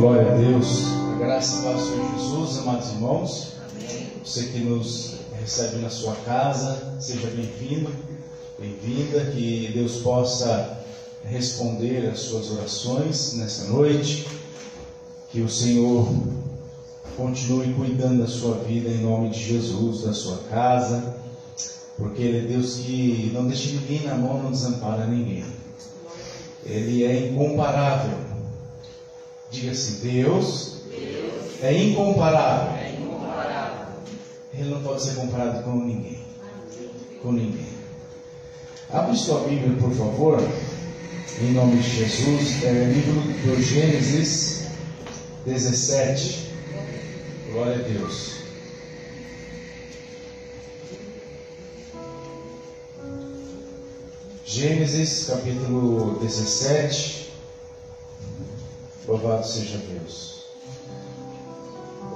Glória a Deus. A graça e paz do Senhor Jesus, amados irmãos. Amém. Você que nos recebe na sua casa, seja bem-vindo, bem-vinda. Que Deus possa responder às suas orações nessa noite. Que o Senhor continue cuidando da sua vida em nome de Jesus, da sua casa, porque Ele é Deus que não deixa ninguém na mão, não desampara ninguém. Ele é incomparável. Diga assim: Deus é incomparável. Ele não pode ser comparado com ninguém. Com ninguém. Abre sua Bíblia, por favor, em nome de Jesus, livro do Gênesis 17. Glória a Deus. Gênesis capítulo 17. Louvado seja Deus.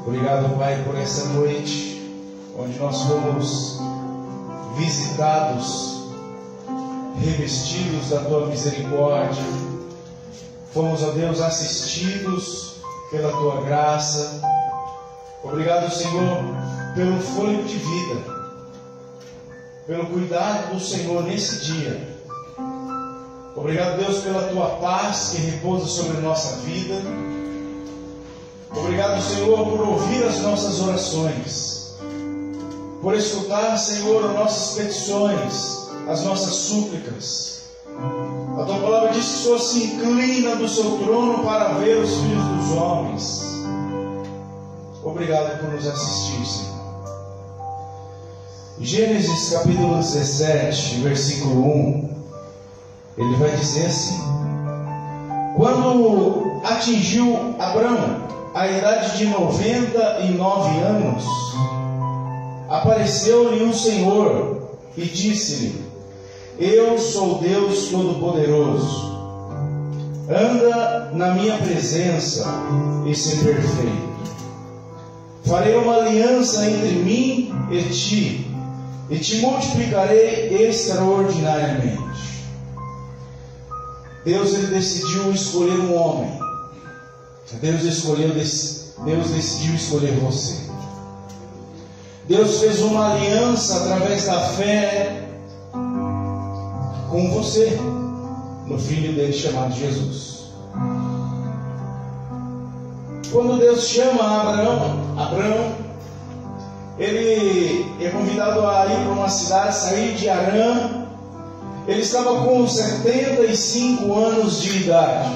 Obrigado, Pai, por essa noite, onde nós fomos visitados, revestidos da Tua misericórdia. Fomos, ó Deus, assistidos pela Tua graça. Obrigado, Senhor, pelo fôlego de vida, pelo cuidado do Senhor nesse dia. Obrigado, Deus, pela Tua paz que repousa sobre a nossa vida. Obrigado, Senhor, por ouvir as nossas orações, por escutar, Senhor, as nossas petições, as nossas súplicas. A Tua palavra diz que o Senhor se inclina do Seu trono para ver os filhos dos homens. Obrigado por nos assistir, Senhor. Gênesis capítulo 17, versículo 1. Ele vai dizer assim: quando atingiu Abrão a idade de 99 anos, apareceu-lhe um Senhor e disse-lhe: eu sou Deus Todo-Poderoso, anda na minha presença e se perfeito. Farei uma aliança entre mim e te multiplicarei extraordinariamente. Deus, ele decidiu escolher um homem. Deus decidiu escolher você. Deus fez uma aliança através da fé com você, no Filho dele chamado Jesus. Quando Deus chama Abrão, ele é convidado a ir para uma cidade, sair de Harã. Ele estava com 75 anos de idade.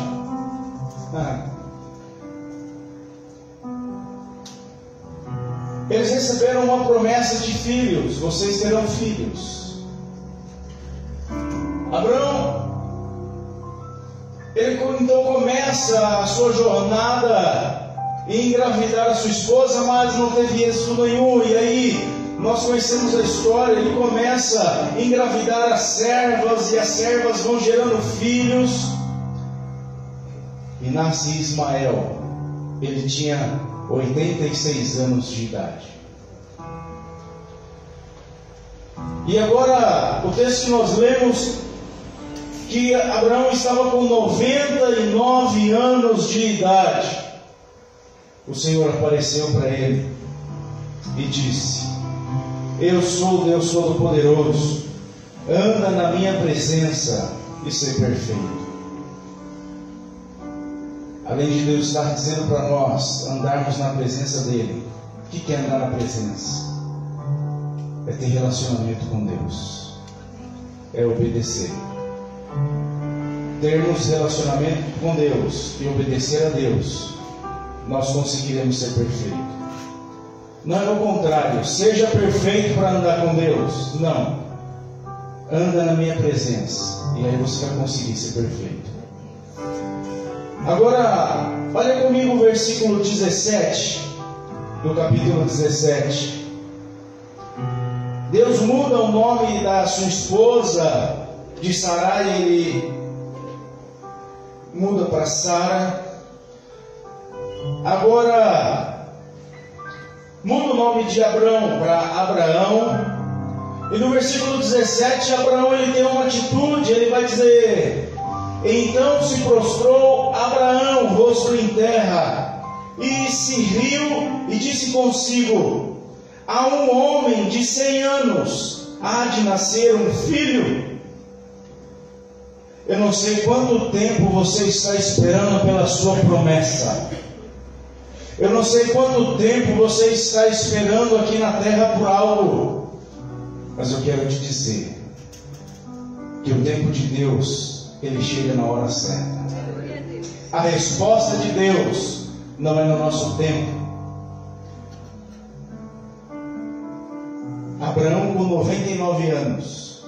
Eles receberam uma promessa de filhos: vocês terão filhos. Abrão, ele então começa a sua jornada em engravidar a sua esposa, mas não teve êxito nenhum. E aí, nós conhecemos a história, ele começa a engravidar as servas, e as servas vão gerando filhos, e nasce Ismael. Ele tinha 86 anos de idade. E agora, o texto que nós lemos, que Abraão estava com 99 anos de idade. O Senhor apareceu para ele e disse: eu sou Deus Todo-Poderoso, anda na minha presença e ser perfeito. Além de Deus estar dizendo para nós andarmos na presença dEle, o que é andar na presença? É ter relacionamento com Deus, é obedecer. Termos relacionamento com Deus e obedecer a Deus, nós conseguiremos ser perfeitos. Não é o contrário: seja perfeito para andar com Deus. Não. Anda na minha presença, e aí você vai conseguir ser perfeito. Agora, olha comigo o versículo 17 do capítulo 17. Deus muda o nome da sua esposa de Sarai, ele muda para Sara. Agora, muda o nome de Abrão para Abraão. E no versículo 17, Abraão ele tem uma atitude. Ele vai dizer: Então se prostrou Abraão, rosto em terra, e se riu e disse consigo: a um homem de 100 anos há de nascer um filho? Eu não sei quanto tempo você está esperando pela sua promessa. Eu não sei quanto tempo você está esperando aqui na terra por algo. Mas eu quero te dizer que o tempo de Deus, ele chega na hora certa. A resposta de Deus não é no nosso tempo. Abraão com 99 anos.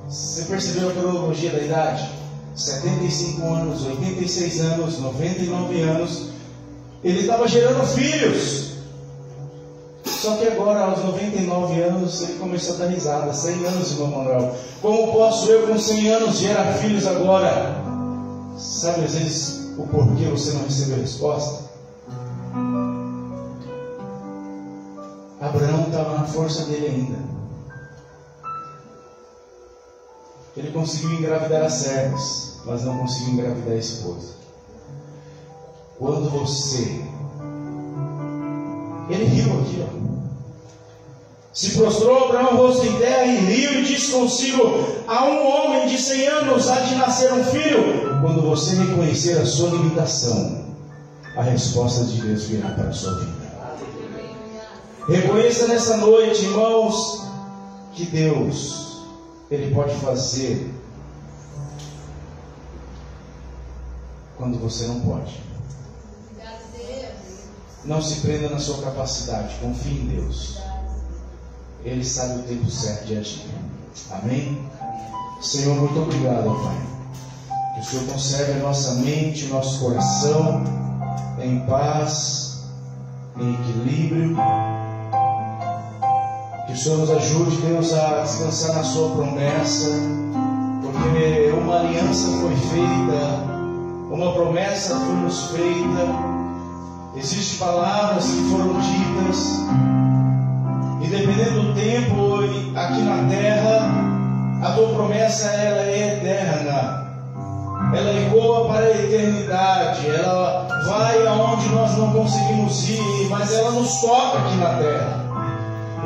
Você percebeu a cronologia da idade? 75 anos, 86 anos, 99 anos. Ele estava gerando filhos. Só que agora, aos 99 anos, ele começou a dar risada. 100 anos, irmão Manuel. Como posso eu, com 100 anos, gerar filhos agora? Sabe, às vezes, o porquê você não recebeu resposta? Abraão estava na força dele ainda. Ele conseguiu engravidar as servas, mas não conseguiu engravidar a esposa. Quando você... Ele riu aqui, ó. Se prostrou Abraão, rosto em terra, e riu e disse consigo: a um homem de 100 anos há de nascer um filho. Quando você reconhecer a sua limitação, a resposta de Deus virá para a sua vida. Reconheça nessa noite, irmãos, que Deus, Ele pode fazer quando você não pode. Não se prenda na sua capacidade, confie em Deus. Ele sabe o tempo certo de agir. Amém? Senhor, muito obrigado, Pai. Que o Senhor conserve a nossa mente, o nosso coração em paz, em equilíbrio. Que o Senhor nos ajude, Deus, a descansar na sua promessa, porque uma aliança foi feita, uma promessa foi nos feita. Existem palavras que foram ditas, e dependendo do tempo aqui na terra, a tua promessa ela é eterna, ela ecoa para a eternidade, ela vai aonde nós não conseguimos ir, mas ela nos toca aqui na terra.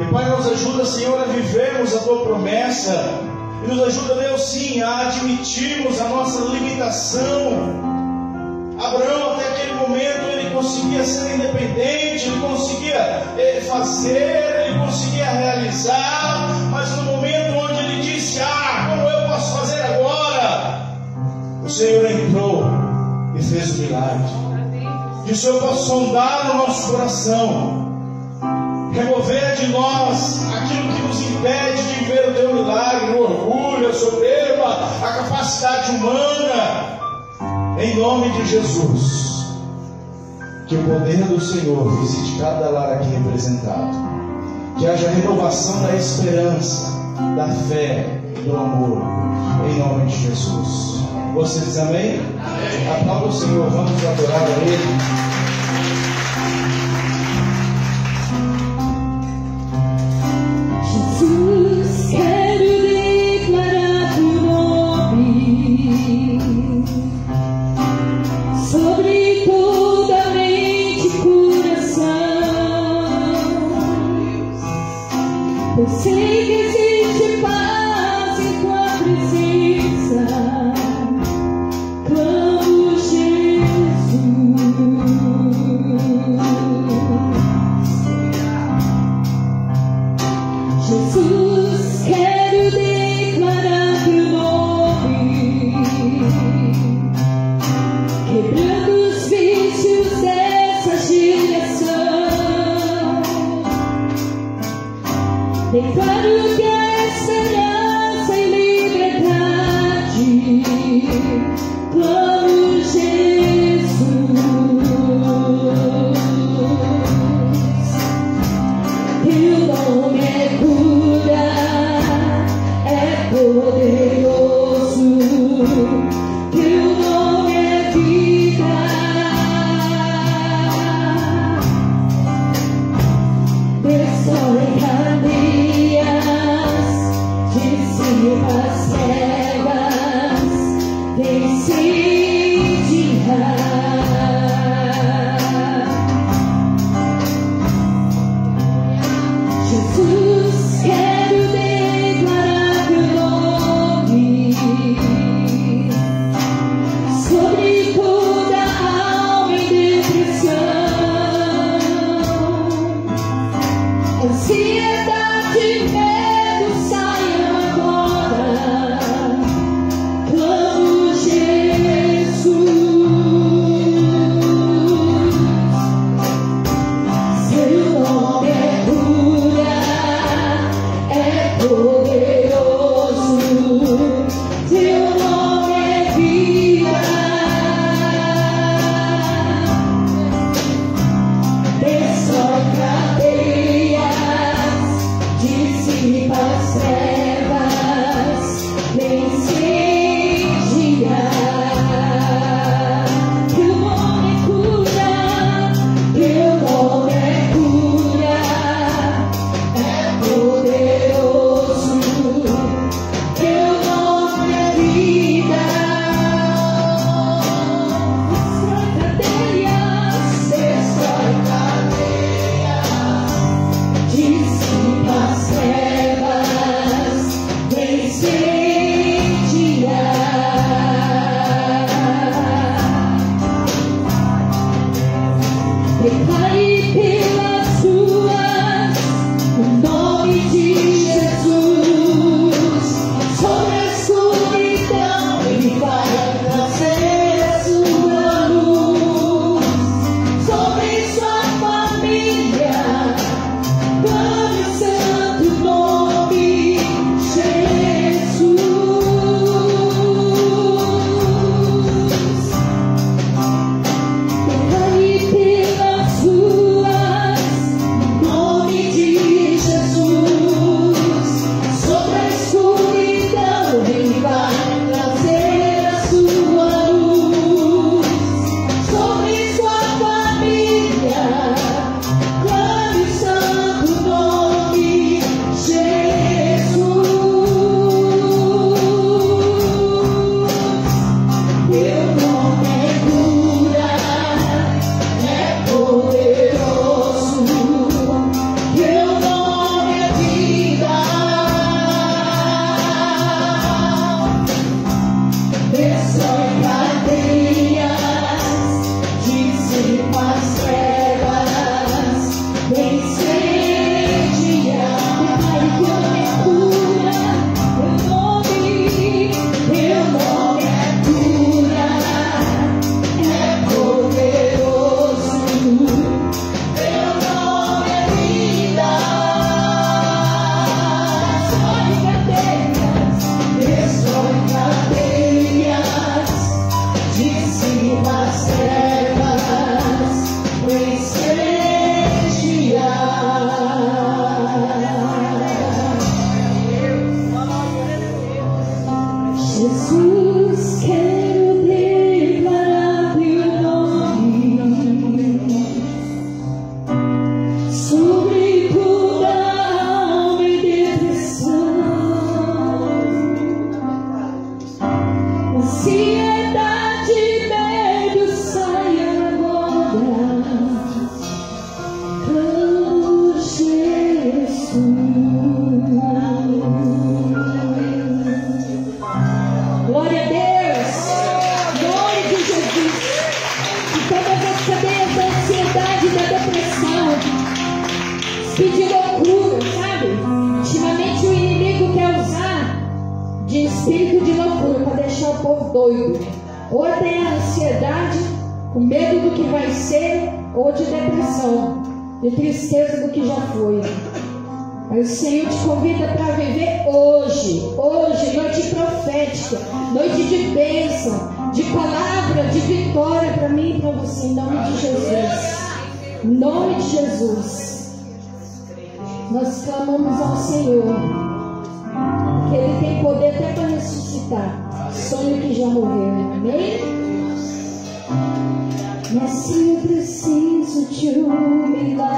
E Pai, nos ajuda, Senhor, a vivermos a tua promessa, e nos ajuda, Deus, sim, a admitirmos a nossa limitação. Abraão, até aquele momento, ele conseguia ser independente, ele conseguia fazer, ele conseguia realizar, mas no momento onde ele disse: como eu posso fazer agora? O Senhor entrou e fez o milagre. Que o Senhor possa sondar no nosso coração, remover de nós aquilo que nos impede de ver o teu milagre, o orgulho, a soberba, a capacidade humana. Em nome de Jesus, que o poder do Senhor visite cada lar aqui representado, que haja renovação da esperança, da fé e do amor, em nome de Jesus. Você diz amém? Amém. Aplauda o Senhor, vamos adorar a Ele. Jesus, quero declarar teu nome sobre toda a mente e coração. Eu sei que existe paz em tua presença. Clamo Jesus. Jesus, quero declarar teu nome, quebrando os vícios dessa geração. Declaro que há esperança e liberdade. Clamo Jesus. Teu nome é cura, é poderoso. Teu nome é vida. Destrói cadeias, dissipa as trevas. Ansiedade, medo, saia agora. Oh, Jesus. Glória a Deus. Glória de Jesus. Então nós vamos saber da ansiedade e da depressão. Pedir loucura, sabe? Ultimamente o inimigo quer usar de espírito de loucura para deixar o povo doido. Ou tem a ansiedade, o medo do que vai ser, ou de depressão, de tristeza do que já foi. Mas o Senhor te convida para viver hoje, noite profética, noite de bênção, de palavra, de vitória para mim e para você, em nome de Jesus. Em nome de Jesus. Nós clamamos ao Senhor, que Ele tem poder até para ressuscitar sonho que já morreu, amém? Mas se eu preciso de um milagre,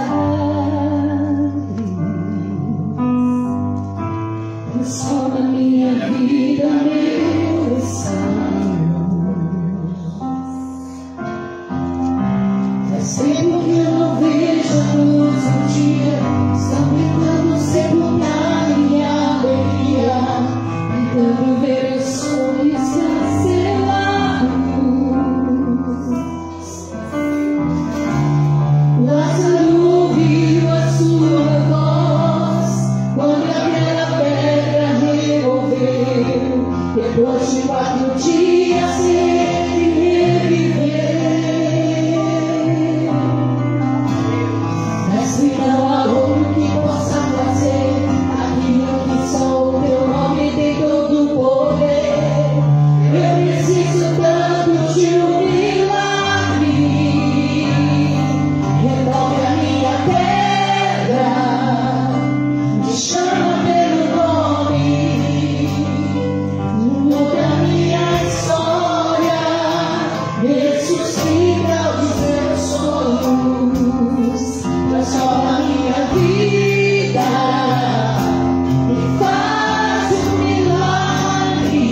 transforma minha vida, meu estado. Faz tempo que eu não vejo a luz do dia, estão tentando segurar minha alegria, tentando ver os sonhos cancelados. Lázaro ouviu a sua voz quando aquela pedra removeu. Depois de 4 dias ele reviveu. Mas não há outro que possa fazer aquilo que só o teu nome tem todo o poder. Eu preciso tanto de um milagre. Renove a minha pedra, me chama pelo nome, muda a minha história, ressuscita os meus sonhos, transforma a minha vida e faz um milagre.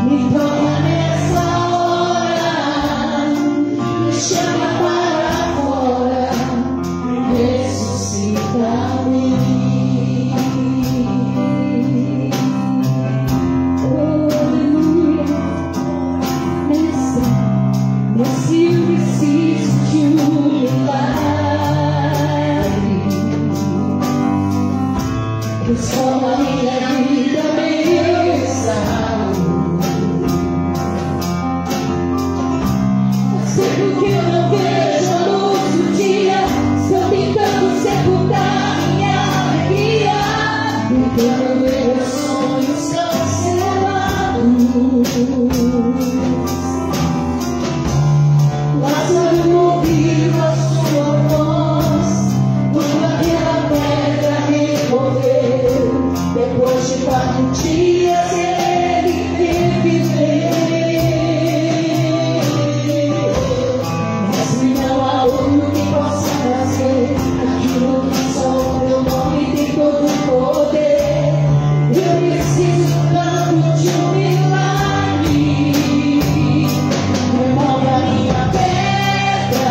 Me toca nessa hora, me chama para fora, ressuscita-me. Aleluia. Mestre, eu preciso de um milagre. Transforma a minha vida, meu estado. Sei que eu não vejo a luz do dia, estou tentando sepultar minha alegria, tentando ver os sonhos cancelados. Lázaro ouviu a sua voz quando aquela pedra removeu. Depois de 4 dias ele reviveu. Mas não há outro que possa fazer aquilo que só o teu nome tem todo o poder. Eu preciso tanto de um milagre. Remove a minha pedra,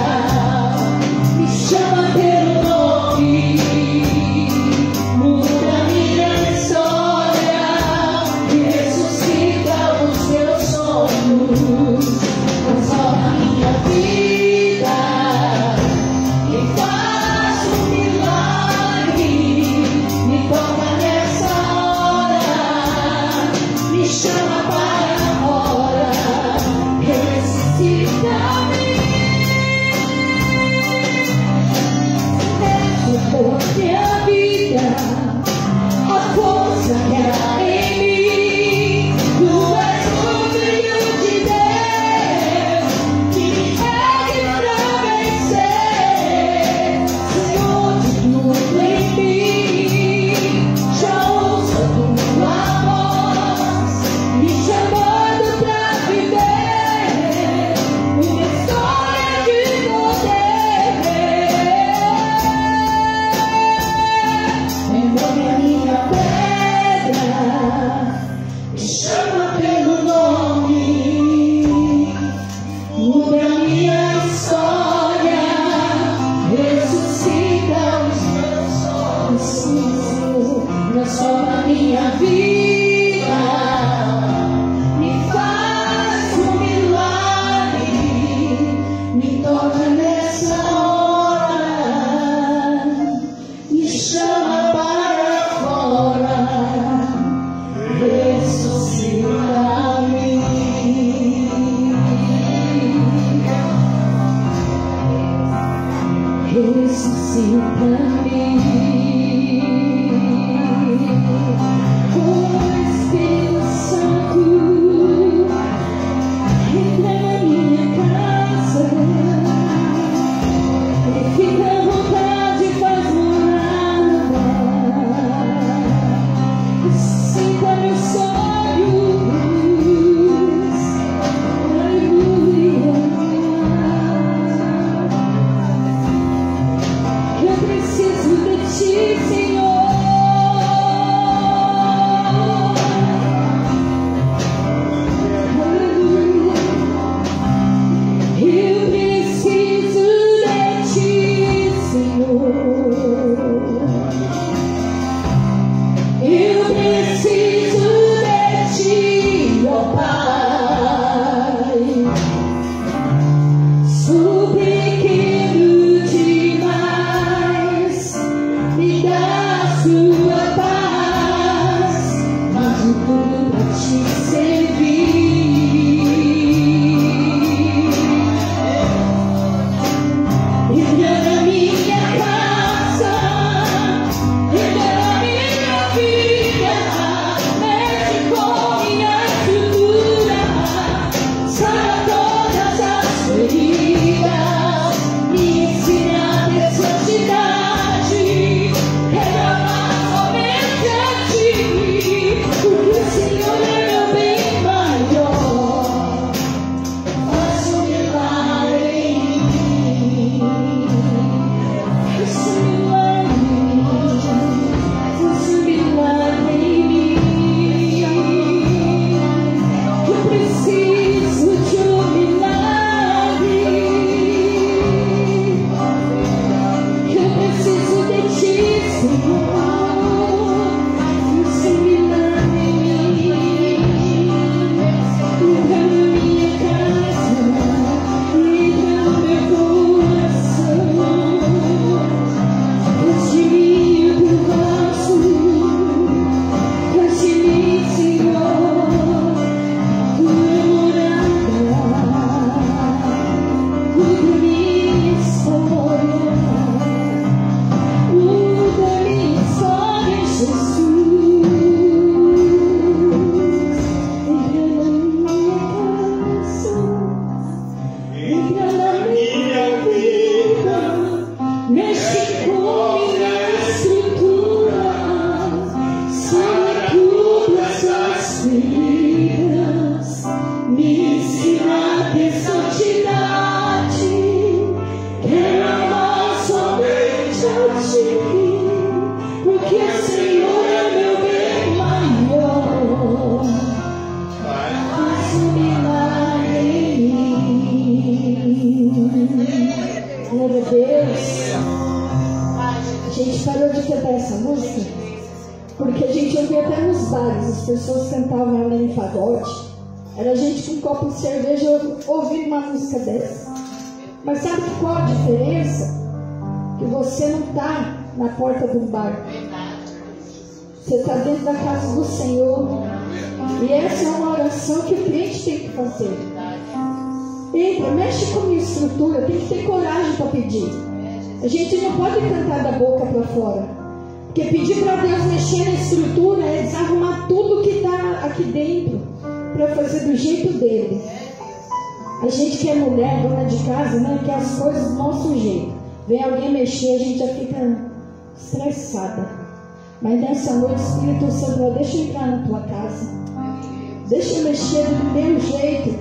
me ensina a ter santidade. Quero amar somente a ti, porque o Senhor é meu bem maior. Faz um milagre em mim. Glória a Deus. A gente parou de cantar essa música porque a gente ouvia até nos bares, as pessoas cantavam ela em pagode. Era gente com um copo de cerveja ouvindo uma música dessa. Mas sabe qual a diferença? Que você não está na porta do bar. Você está dentro da casa do Senhor. E essa é uma oração que o crente tem que fazer. Entra, mexe com a minha estrutura, tem que ter coragem para pedir. A gente não pode cantar da boca para fora. Porque pedir para Deus mexer na estrutura é desarrumar tudo que está aqui dentro para fazer do jeito dele. A gente que é mulher, dona de casa, né, quer as coisas do nosso jeito. Vem alguém mexer, a gente já fica estressada. Mas nessa noite o Espírito Santo fala, deixa eu entrar na tua casa. Deixa eu mexer do meu jeito.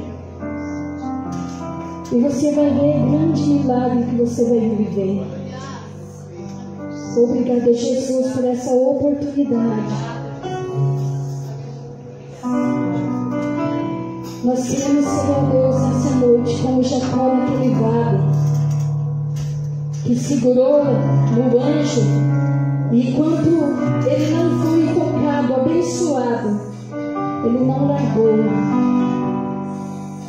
E você vai ver o grande milagre que você vai viver. Obrigada, Jesus, por essa oportunidade. Nós queremos ser a Deus nessa noite, como Jacó naquele vale, que segurou no anjo, e enquanto ele não foi tocado, abençoado, ele não largou.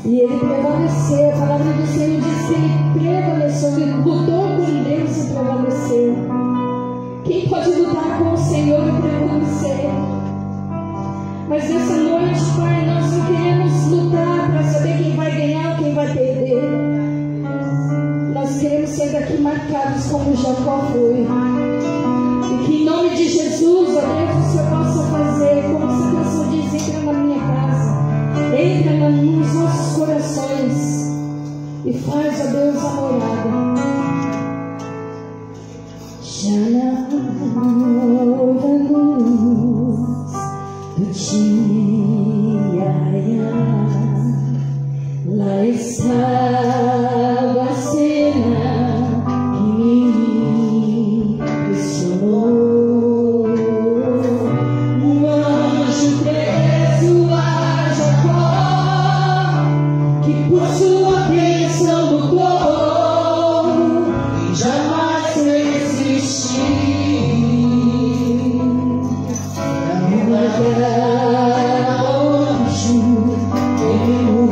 E ele prevaleceu. A palavra do Senhor diz que ele prevaleceu, ele lutou com Deus e prevaleceu. Quem pode lutar com o Senhor e prevalecer? Mas nessa noite, Pai, nós não queremos lutar para saber quem vai ganhar ou quem vai perder. Nós queremos ser daqui marcados como Jacó foi. E que em nome de Jesus, ó Deus, o Senhor possa fazer, como essa canção diz, entra na minha casa, entra nos nossos corações e faz, ó Deus, a morada. Já na nova luz do dia, lá estava a cena que me impressionou. Um anjo preso a Jacó, que por sua bênção lutou e jamais resistiu. Anjo, eu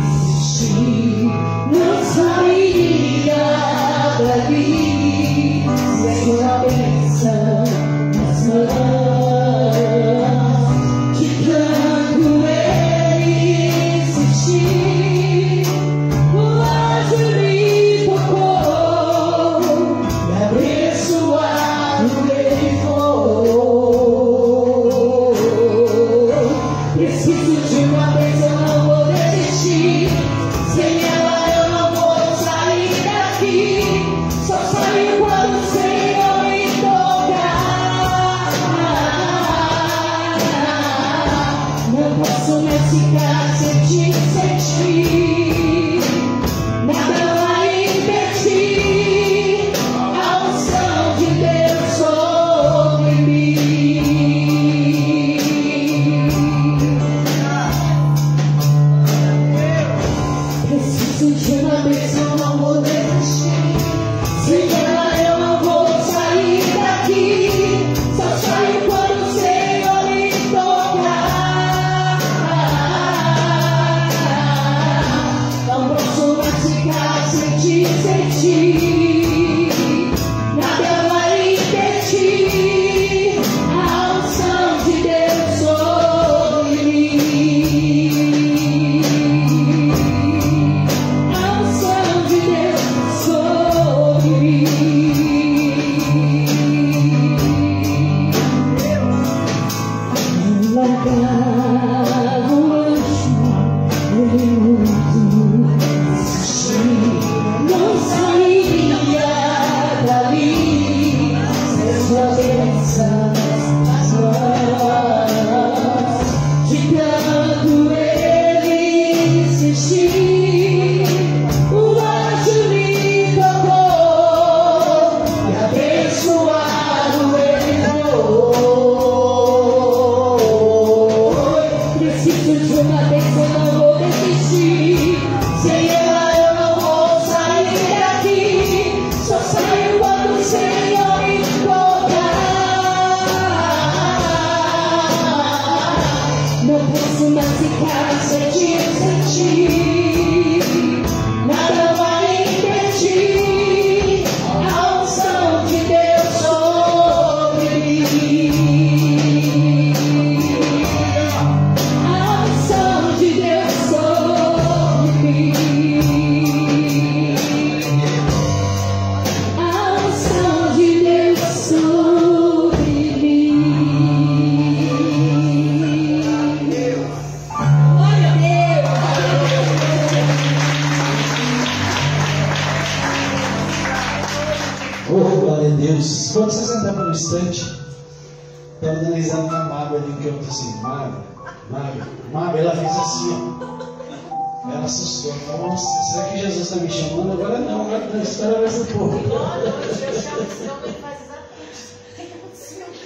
resisti. Isso, quando você sentava no estante, estava dando risada com a Mábia ali, que eu falei assim, Mábia, ela fez assim, ó. Ela assustou, falou, nossa, será que Jesus está me chamando? Agora não, espera mais um pouco.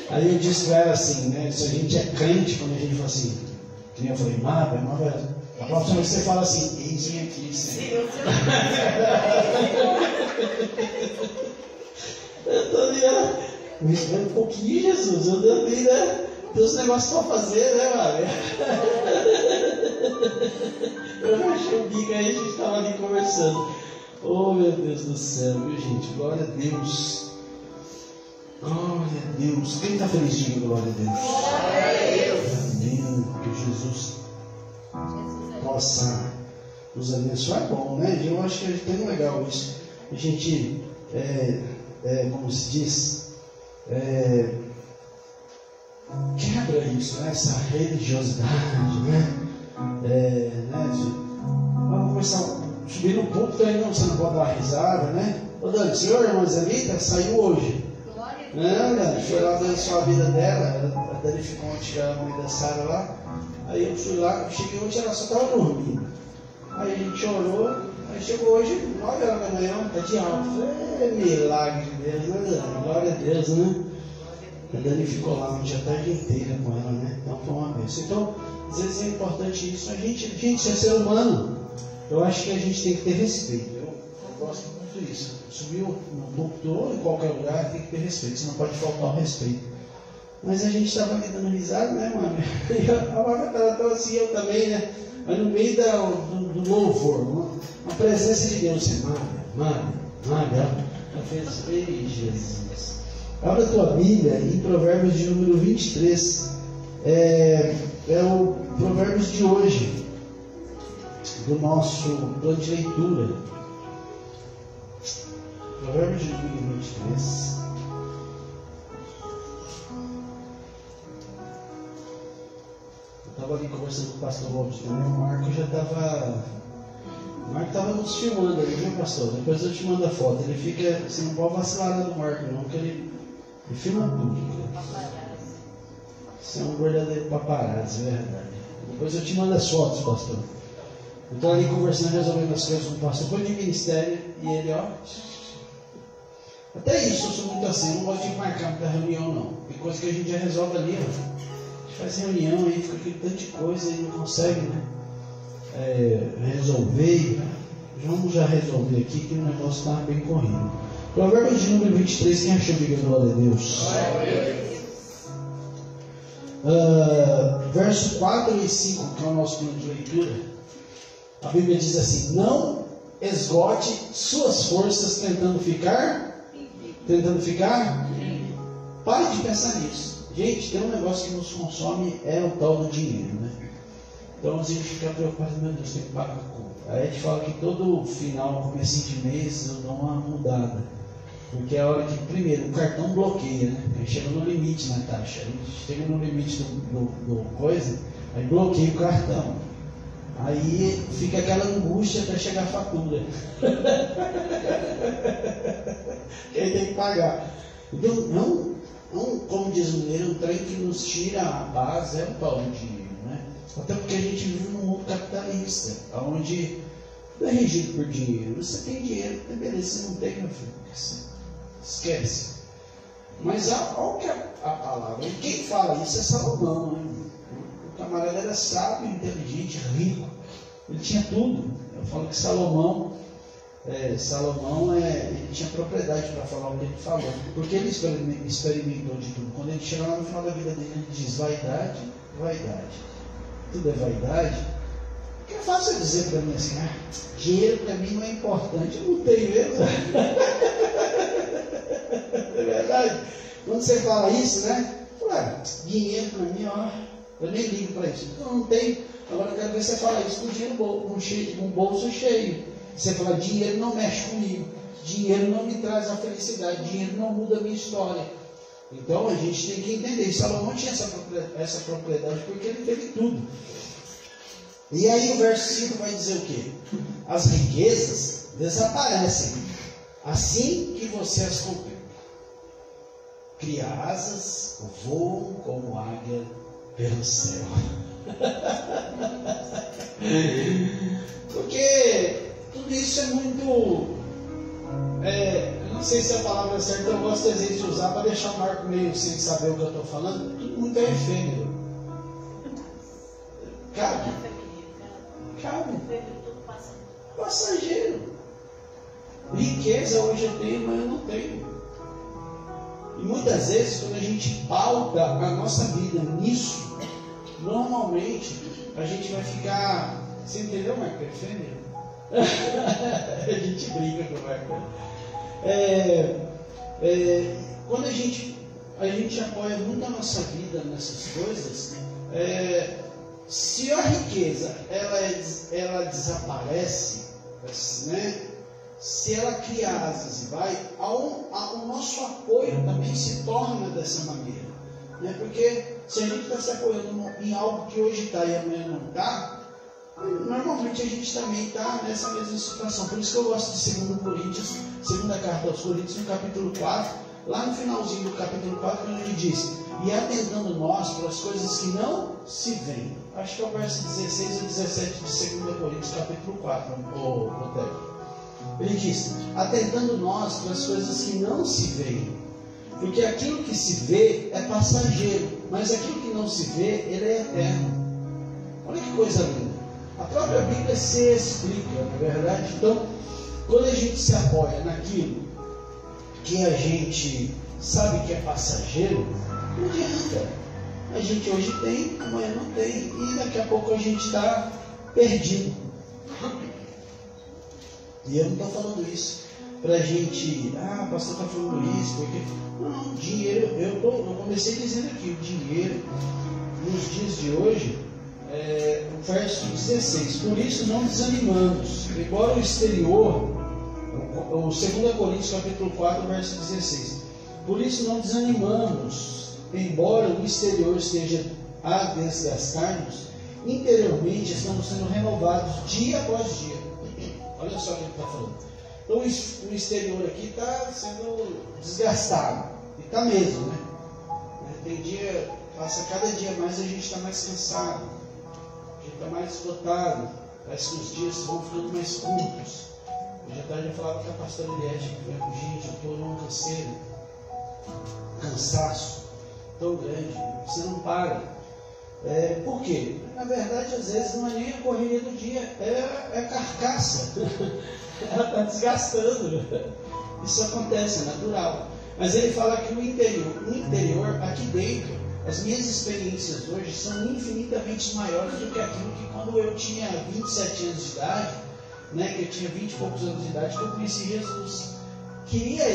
Aí eu disse para ela assim, né, se a gente é crente, quando a gente fala assim, que nem eu falei, Mábia, a próxima vez você fala assim, eis-me aqui, Senhor. Eu tô ali, me espera um pouquinho, Jesus, eu também, né? Tem uns negócios para fazer, né, Mábia? Eu achei o bico, aí a gente estava ali conversando. Oh, meu Deus do céu, viu, gente? Glória a Deus. Glória a Deus. Quem está feliz de glória a Deus? Glória a Deus. Amém. Que Jesus possa nos abençoar. É bom, né? Eu acho que é tão legal isso. A gente, como se diz, quebra isso, né? Essa religiosidade, né? Vamos começar a subir no púlpito aí, não, você não pode dar uma risada, né? Ô Dani, senhor, irmã Zelita, saiu hoje. Não, Dani, foi lá abençoar a vida dela. A Dani ficou ontem, a mãe da Sara lá. Aí eu fui lá, cheguei hoje, ela só estava dormindo. Aí a gente orou, aí chegou hoje, 9 horas da manhã, tá de alta. É milagre de Deus, né, Dani? Glória a Deus, né? A Dani ficou lá ontem a tarde inteira com ela, né? Então foi uma bênção. Então, às vezes é importante isso. A gente é ser humano. Eu acho que a gente tem que ter respeito. Eu gosto muito disso. Subiu no púlpito ou em qualquer lugar, tem que ter respeito. Você não pode faltar o respeito. Mas a gente estava ali dando risada, né, mano? E a Marta estava assim, eu também, né? Mas no meio do louvor, a presença de Deus, assim, Mábia, ela fez, ei, Jesus. Abra a tua Bíblia em Provérbios de número 23. É o Provérbios de hoje, do nosso plano de leitura. Provérbios de número 23. Eu estava ali conversando com o pastor Lopes também. O Marco já estava. O Marco estava nos filmando ali, viu, pastor? Depois eu te mando a foto. Ele fica. Você não pode vacilar do Marco, não, porque ele filma tudo. Você é um verdadeiro paparazzi, é verdade. Depois eu te mando as fotos, pastor. Eu estou ali conversando, resolvendo as coisas com o pastor. Foi de ministério e ele, ó. Até isso eu sou muito assim, eu não gosto de marcar muita reunião, não. Tem coisa que a gente já resolve ali, ó. A gente faz reunião aí, fica aquele tanto de coisa e não consegue, né? Resolver. Vamos já resolver aqui que o negócio está bem corrido. Provérbios de número 23, quem achou? Diga glória a Deus. Verso 4 e 5, que é o nosso plano de leitura. A Bíblia diz assim: não esgote suas forças tentando ficar. Pare de pensar nisso. Gente, tem um negócio que nos consome, é o tal do dinheiro, né? Então a gente fica preocupado, meu Deus, tem que pagar a conta. Aí a gente fala que todo final, começo de mês, eu dou uma mudada. Porque é a hora que, primeiro, o cartão bloqueia, né? A gente chega no limite na taxa. A gente chega no limite do coisa, aí bloqueia o cartão. Aí fica aquela angústia até chegar a fatura. Que aí tem que pagar. Então, não, como diz o mineiro, um trem que nos tira a base é o tal do dinheiro, né? Até porque a gente vive num mundo capitalista, onde não é regido por dinheiro. Você tem dinheiro, beleza, você não tem, meu filho. Esquece. Mas olha que a palavra. E quem fala isso é Salomão, né? O camarada era sábio, inteligente, rico. Ele tinha tudo. Eu falo que Salomão ele tinha propriedade para falar o que ele falou. Porque ele experimentou de tudo. Quando ele chega lá no final da vida dele, ele diz: vaidade, vaidade. Tudo é vaidade. Porque é fácil dizer para mim assim: dinheiro para mim não é importante. Eu não tenho mesmo. É verdade? Quando você fala isso, né? Dinheiro para mim, eu nem ligo para isso. Eu não tenho. Agora eu quero ver você falar isso com dinheiro com o bolso cheio. Você fala: dinheiro não mexe comigo. Dinheiro não me traz a felicidade. Dinheiro não muda a minha história. Então a gente tem que entender. Salomão tinha essa propriedade porque ele teve tudo. E aí o verso 5 vai dizer o quê? As riquezas desaparecem assim que você as contempla. cria asas, voam como águia pelo céu. Porque tudo isso é muito... eu não sei se a palavra é certa, eu gosto às vezes de usar para deixar o Marco meio sem saber o que eu estou falando. Tudo muito é efêmero. Cabe. Passageiro. Riqueza hoje eu tenho, mas eu não tenho. E muitas vezes, quando a gente pauta a nossa vida nisso, normalmente a gente vai ficar... Você entendeu, Marco? É efêmero? A gente briga com o Marco. Quando a gente apoia muito a nossa vida nessas coisas, se a riqueza ela desaparece, né? Se ela cria asas e vai, o nosso apoio também se torna dessa maneira, né? Porque se a gente está se apoiando em algo que hoje está e amanhã não está, normalmente a gente também está nessa mesma situação. Por isso que eu gosto de 2 Coríntios, segunda carta aos Coríntios, no capítulo 4, lá no finalzinho do capítulo 4, quando ele diz: e atentando nós para as coisas que não se veem. Acho que é o verso 16 ou 17 de 2 Coríntios, capítulo 4, Otávio. Ele diz: atentando nós para as coisas que não se veem. Porque aquilo que se vê é passageiro, mas aquilo que não se vê, ele é eterno. Olha que coisa linda. A própria Bíblia se explica, não é verdade? Então, quando a gente se apoia naquilo que a gente sabe que é passageiro, não adianta. A gente hoje tem, amanhã não tem, e daqui a pouco a gente está perdido. E eu não estou falando isso para a gente, o pastor está falando isso, porque... Não, dinheiro, eu comecei dizendo aqui, o dinheiro, nos dias de hoje, o verso 16, por isso não desanimamos, embora o exterior, o 2 Coríntios capítulo 4, verso 16, por isso não desanimamos, embora o exterior esteja a desgastar-nos, interiormente estamos sendo renovados dia após dia. Olha só o que ele está falando. Então o exterior aqui está sendo desgastado, e está mesmo, né? Tem dia, passa cada dia mais, a gente está mais cansado, a gente está mais esgotado, parece que os dias vão ficando mais curtos. Hoje à tarde eu falava com a pastora Eliette, gente, eu estou num cansaço tão grande, você não para. Por quê? Na verdade, às vezes não é nem a correria do dia, é a carcaça. Ela está desgastando. Isso acontece, é natural. Mas ele fala que no interior, aqui dentro, as minhas experiências hoje são infinitamente maiores do que aquilo que quando eu tinha 27 anos de idade, né, que eu tinha 20 e poucos anos de idade, que eu conheci Jesus. Queria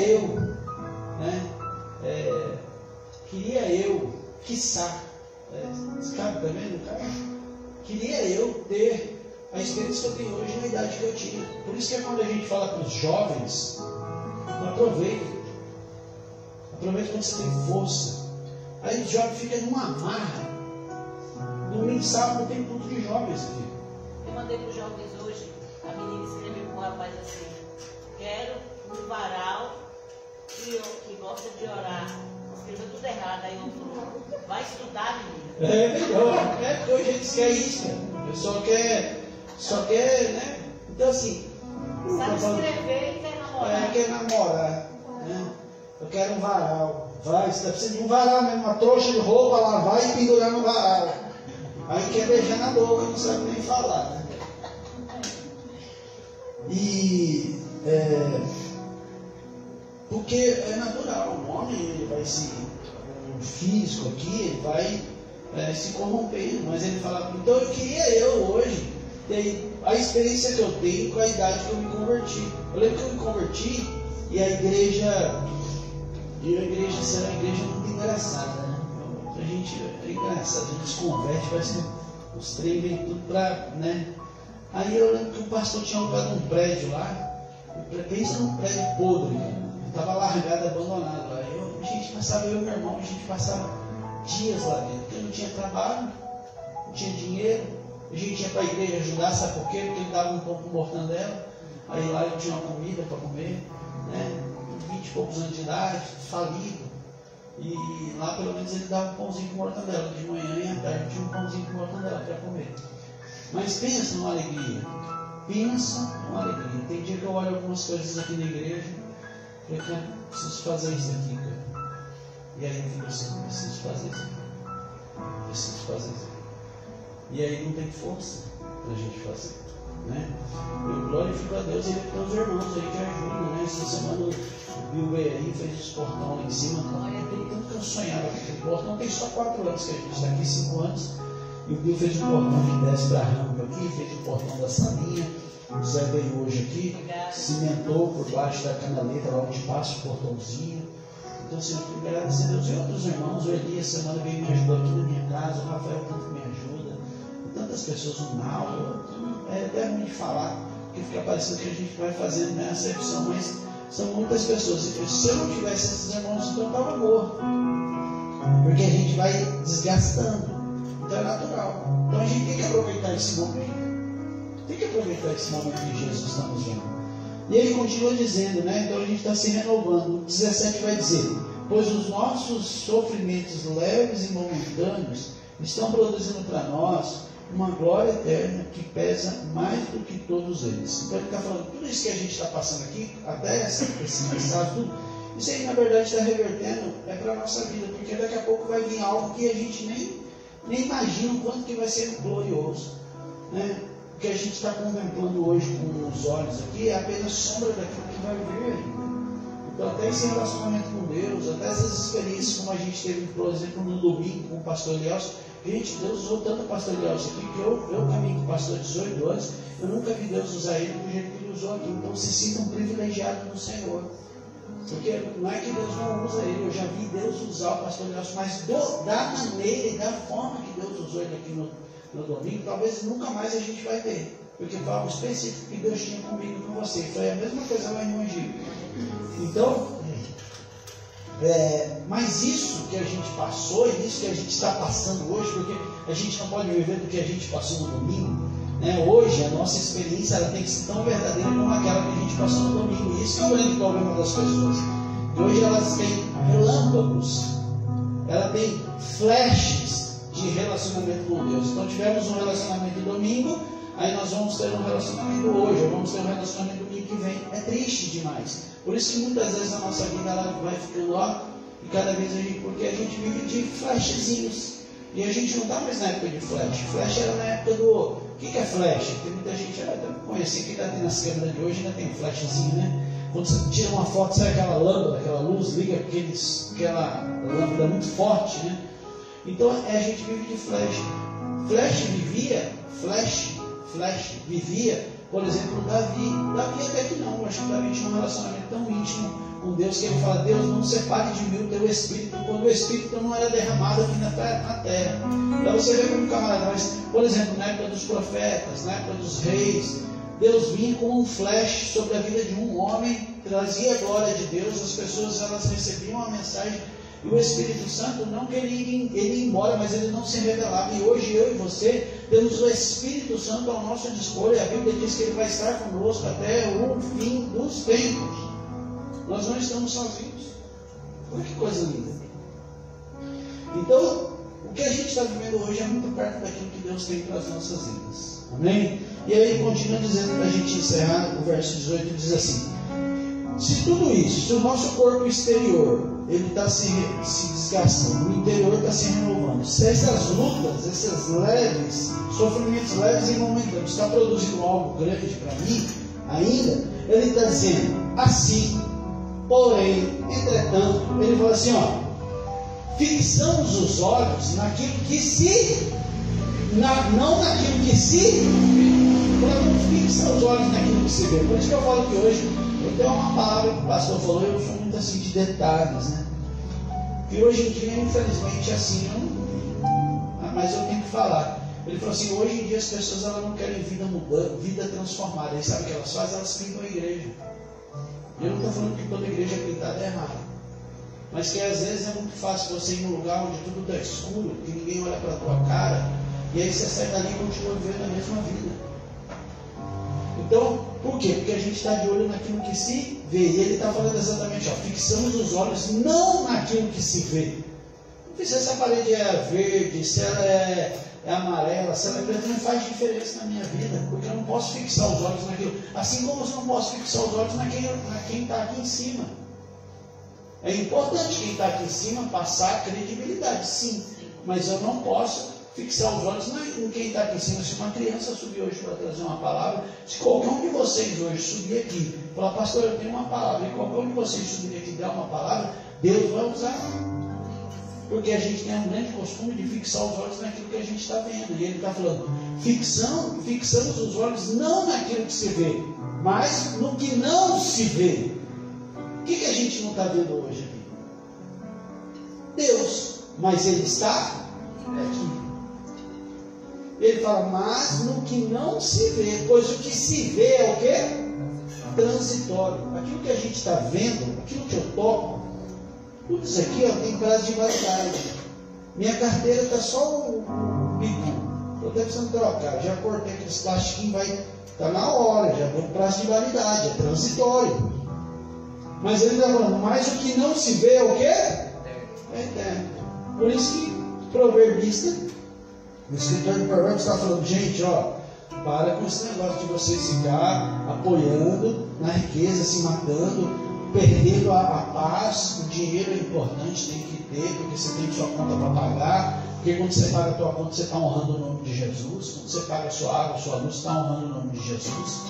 eu, quiçá, cara, tá vendo, cara? Queria eu ter a experiência que eu tenho hoje na idade que eu tinha. Por isso que é quando a gente fala para os jovens, aproveita quando você tem força. Aí o jovem fica numa amarra. Domingo, sábado tem culto de jovens aqui. Eu mandei para os jovens hoje, a menina escreveu com o rapaz assim: quero um varal que gosta de orar. Escreveu tudo errado, aí eu falou: vai estudar, menina. É melhor, porque hoje a gente quer isso, cara. Só quer, né? Então assim, sabe escrever e quer namorar. Quer namorar, né? Eu quero um varal. Vai, você precisa de um varal mesmo, uma trouxa de roupa, lavar e pendurar no varal. Aí quer beijar na boca, não sabe nem falar, né? E porque é natural, o homem ele vai o físico aqui, ele vai se corrompendo, mas ele fala, então eu queria hoje ter a experiência que eu tenho com a idade que eu me converti. Eu lembro que eu me converti e a igreja será uma igreja muito engraçada, né? A gente é engraçado, a gente se converte, parece que os trem vem tudo pra, né? Aí eu lembro que o pastor tinha alugado um prédio lá, pensa num prédio podre, estava largado, abandonado lá. A gente passava, eu e meu irmão, a gente passava dias lá dentro, porque não tinha trabalho, não tinha dinheiro, a gente ia para a igreja ajudar, sabe por quê? Porque ele dava um pão com mortandela, aí lá eu tinha uma comida para comer, né? 20 e poucos anos de idade, falido. E lá pelo menos ele dava um pãozinho com mortadela. De manhã e à tarde tinha um pãozinho com mortadela para comer. Mas pensa numa alegria. Pensa numa alegria. Tem dia que eu olho algumas coisas aqui na igreja e eu falei, preciso fazer isso aqui, cara. E aí eu fico assim, preciso fazer isso aqui. Preciso fazer isso aqui. E aí não tem força para a gente fazer, né? Eu glorifico a Deus e ele tem os irmãos aí que ajudam, né? Essa semana o Bill veio aí, fez os portão lá em cima. Tem tanto que eu sonhava com aquele portão. Tem só 4 anos que a gente está aqui, 5 anos. E o Bill fez um portão que desce para a rampa aqui, fez o portão da salinha. O Zé veio hoje aqui, cimentou por baixo da canaleta lá onde passa o portãozinho. Então, assim, eu fico agradecer a Deus e outros irmãos. O Elias, semana veio me ajudar aqui na minha casa. O Rafael tanto me ajuda. E tantas pessoas, o Naldo. É até ruim de falar, porque fica parecendo que a gente vai fazendo, né, acepção, mas são muitas pessoas. E se eu não tivesse esses irmãos, então eu estava morto. Porque a gente vai desgastando. Então é natural. Então a gente tem que aproveitar esse momento. Tem que aproveitar esse momento que Jesus está nos dando. E ele continua dizendo, né? Então a gente está se renovando. O 17 vai dizer: pois os nossos sofrimentos leves e momentâneos estão produzindo para nós uma glória eterna que pesa mais do que todos eles. Então ele está falando, tudo isso que a gente está passando aqui, até esse mensagem, tudo, isso aí na verdade está revertendo para a nossa vida, porque daqui a pouco vai vir algo que a gente nem imagina o quanto que vai ser glorioso, né? O que a gente está contemplando hoje com os olhos aqui é apenas sombra daquilo que vai vir ainda. Então até esse relacionamento com Deus, até essas experiências como a gente teve, por exemplo, no domingo com o pastor Elielson. Gente, Deus usou tanto o pastor Elielson aqui, que eu caminho com o pastor há 18 anos, eu nunca vi Deus usar ele do jeito que ele usou aqui. Então se sintam privilegiados no Senhor. Porque não é que Deus não usa ele, eu já vi Deus usar o pastor Elielson, mas da maneira e da forma que Deus usou ele aqui no domingo, talvez nunca mais a gente vai ver. Porque foi algo específico que Deus tinha comigo com você. Foi a mesma coisa lá em Mogi. Então, mas isso que a gente passou e isso que a gente está passando hoje, porque a gente não pode viver do que a gente passou no domingo, né? Hoje a nossa experiência ela tem que ser tão verdadeira como aquela que a gente passou no domingo. E isso é o grande problema das pessoas. E hoje elas têm relâmpagos, elas têm flashes de relacionamento com Deus. Então tivemos um relacionamento domingo, aí nós vamos ter um relacionamento hoje, ou vamos ter um relacionamento domingo que vem. É triste demais. Por isso que muitas vezes a nossa vida ela vai ficando e cada vez porque a gente vive de flashzinhos. E a gente não está mais na época de flash. Flash era na época do... O que é flash? Tem muita gente, conhece quem está tendo nas câmeras de hoje, ainda tem um flashzinho, né? Quando você tira uma foto, sai aquela lâmpada, aquela luz, liga aquela lâmpada muito forte, né? Então a gente vive de flash. Flash vivia, por exemplo, Davi até que não, eu acho que Davi tinha um relacionamento tão íntimo com Deus que ele fala, Deus, não separe de mim o teu Espírito, quando o Espírito não era derramado aqui na terra. Então você vê como camarada, mas, por exemplo, na época dos profetas, na época dos reis, Deus vinha com um flash sobre a vida de um homem, trazia a glória de Deus, as pessoas elas recebiam a mensagem, e o Espírito Santo não queria ele ir embora, mas ele não se revelava. E hoje eu e você temos o Espírito Santo ao nosso dispor, e a Bíblia diz que ele vai estar conosco até o fim dos tempos. Nós não estamos sozinhos. Olha que coisa linda. Então, o que a gente está vivendo hoje é muito perto daquilo que Deus tem para as nossas vidas. Amém? E aí ele continua dizendo, para a gente encerrar, o verso 18 diz assim: se tudo isso, se o nosso corpo exterior ele está se desgastando, o interior está se renovando, se essas lutas, esses leves, sofrimentos leves e momentâneos está produzindo algo grande para mim ainda, ele está dizendo assim, porém, entretanto, ele fala assim, fixamos os olhos naquilo que se, não naquilo que se, não fixa os olhos naquilo que se vê. Por isso que eu falo que hoje, eu tenho uma palavra que o pastor falou, eu sou muito assim de detalhes, né? E hoje em dia, infelizmente, assim, mas eu tenho que falar. Ele falou assim, hoje em dia as pessoas elas não querem vida mudando, vida transformada. E sabe o que elas fazem? Elas pintam a igreja. E eu não estou falando que toda igreja pintada é errada. Mas que às vezes é muito fácil você ir num lugar onde tudo está escuro, que ninguém olha para a tua cara, e aí você sai dali e continua vivendo a mesma vida. Então, por quê? Porque a gente está de olho naquilo que se vê. E ele está falando exatamente, ó, fixamos os olhos não naquilo que se vê. Não sei se essa parede é verde, se ela é amarela, se ela é preta, não faz diferença na minha vida, porque eu não posso fixar os olhos naquilo. Assim como eu não posso fixar os olhos na quem está aqui em cima. É importante quem está aqui em cima passar credibilidade, sim, mas eu não posso fixar os olhos em quem está aqui em cima. Se uma criança subir hoje para trazer uma palavra, se qualquer um de vocês hoje subir aqui e falar, pastor, eu tenho uma palavra, e qualquer um de vocês subir aqui e der uma palavra, Deus vai usar. Porque a gente tem um grande costume de fixar os olhos naquilo que a gente está vendo. E ele está falando, fixamos os olhos não naquilo que se vê, mas no que não se vê. O que a gente não está vendo hoje aqui? Deus. Mas Ele está aqui. Ele fala, mas no que não se vê, pois o que se vê é o quê? Transitório. Aquilo que a gente está vendo, aquilo que eu toco, tudo isso aqui ó, tem prazo de validade. Minha carteira está só um bico. Estou até precisando trocar. Já cortei aqueles plastiquinhos, vai estar na hora, já tem prazo de validade, é transitório. Mas ele está falando, mas o que não se vê é o quê? É eterno. Por isso que o proverbista, o escritor de Provérbios está falando, gente, ó, para com esse negócio de vocês ficar apoiando na riqueza, se matando, perdendo a paz. O dinheiro é importante, tem que ter, porque você tem sua conta para pagar. Porque quando você paga a tua conta, você está honrando o nome de Jesus. Quando você paga a sua água, a sua luz, você está honrando o nome de Jesus.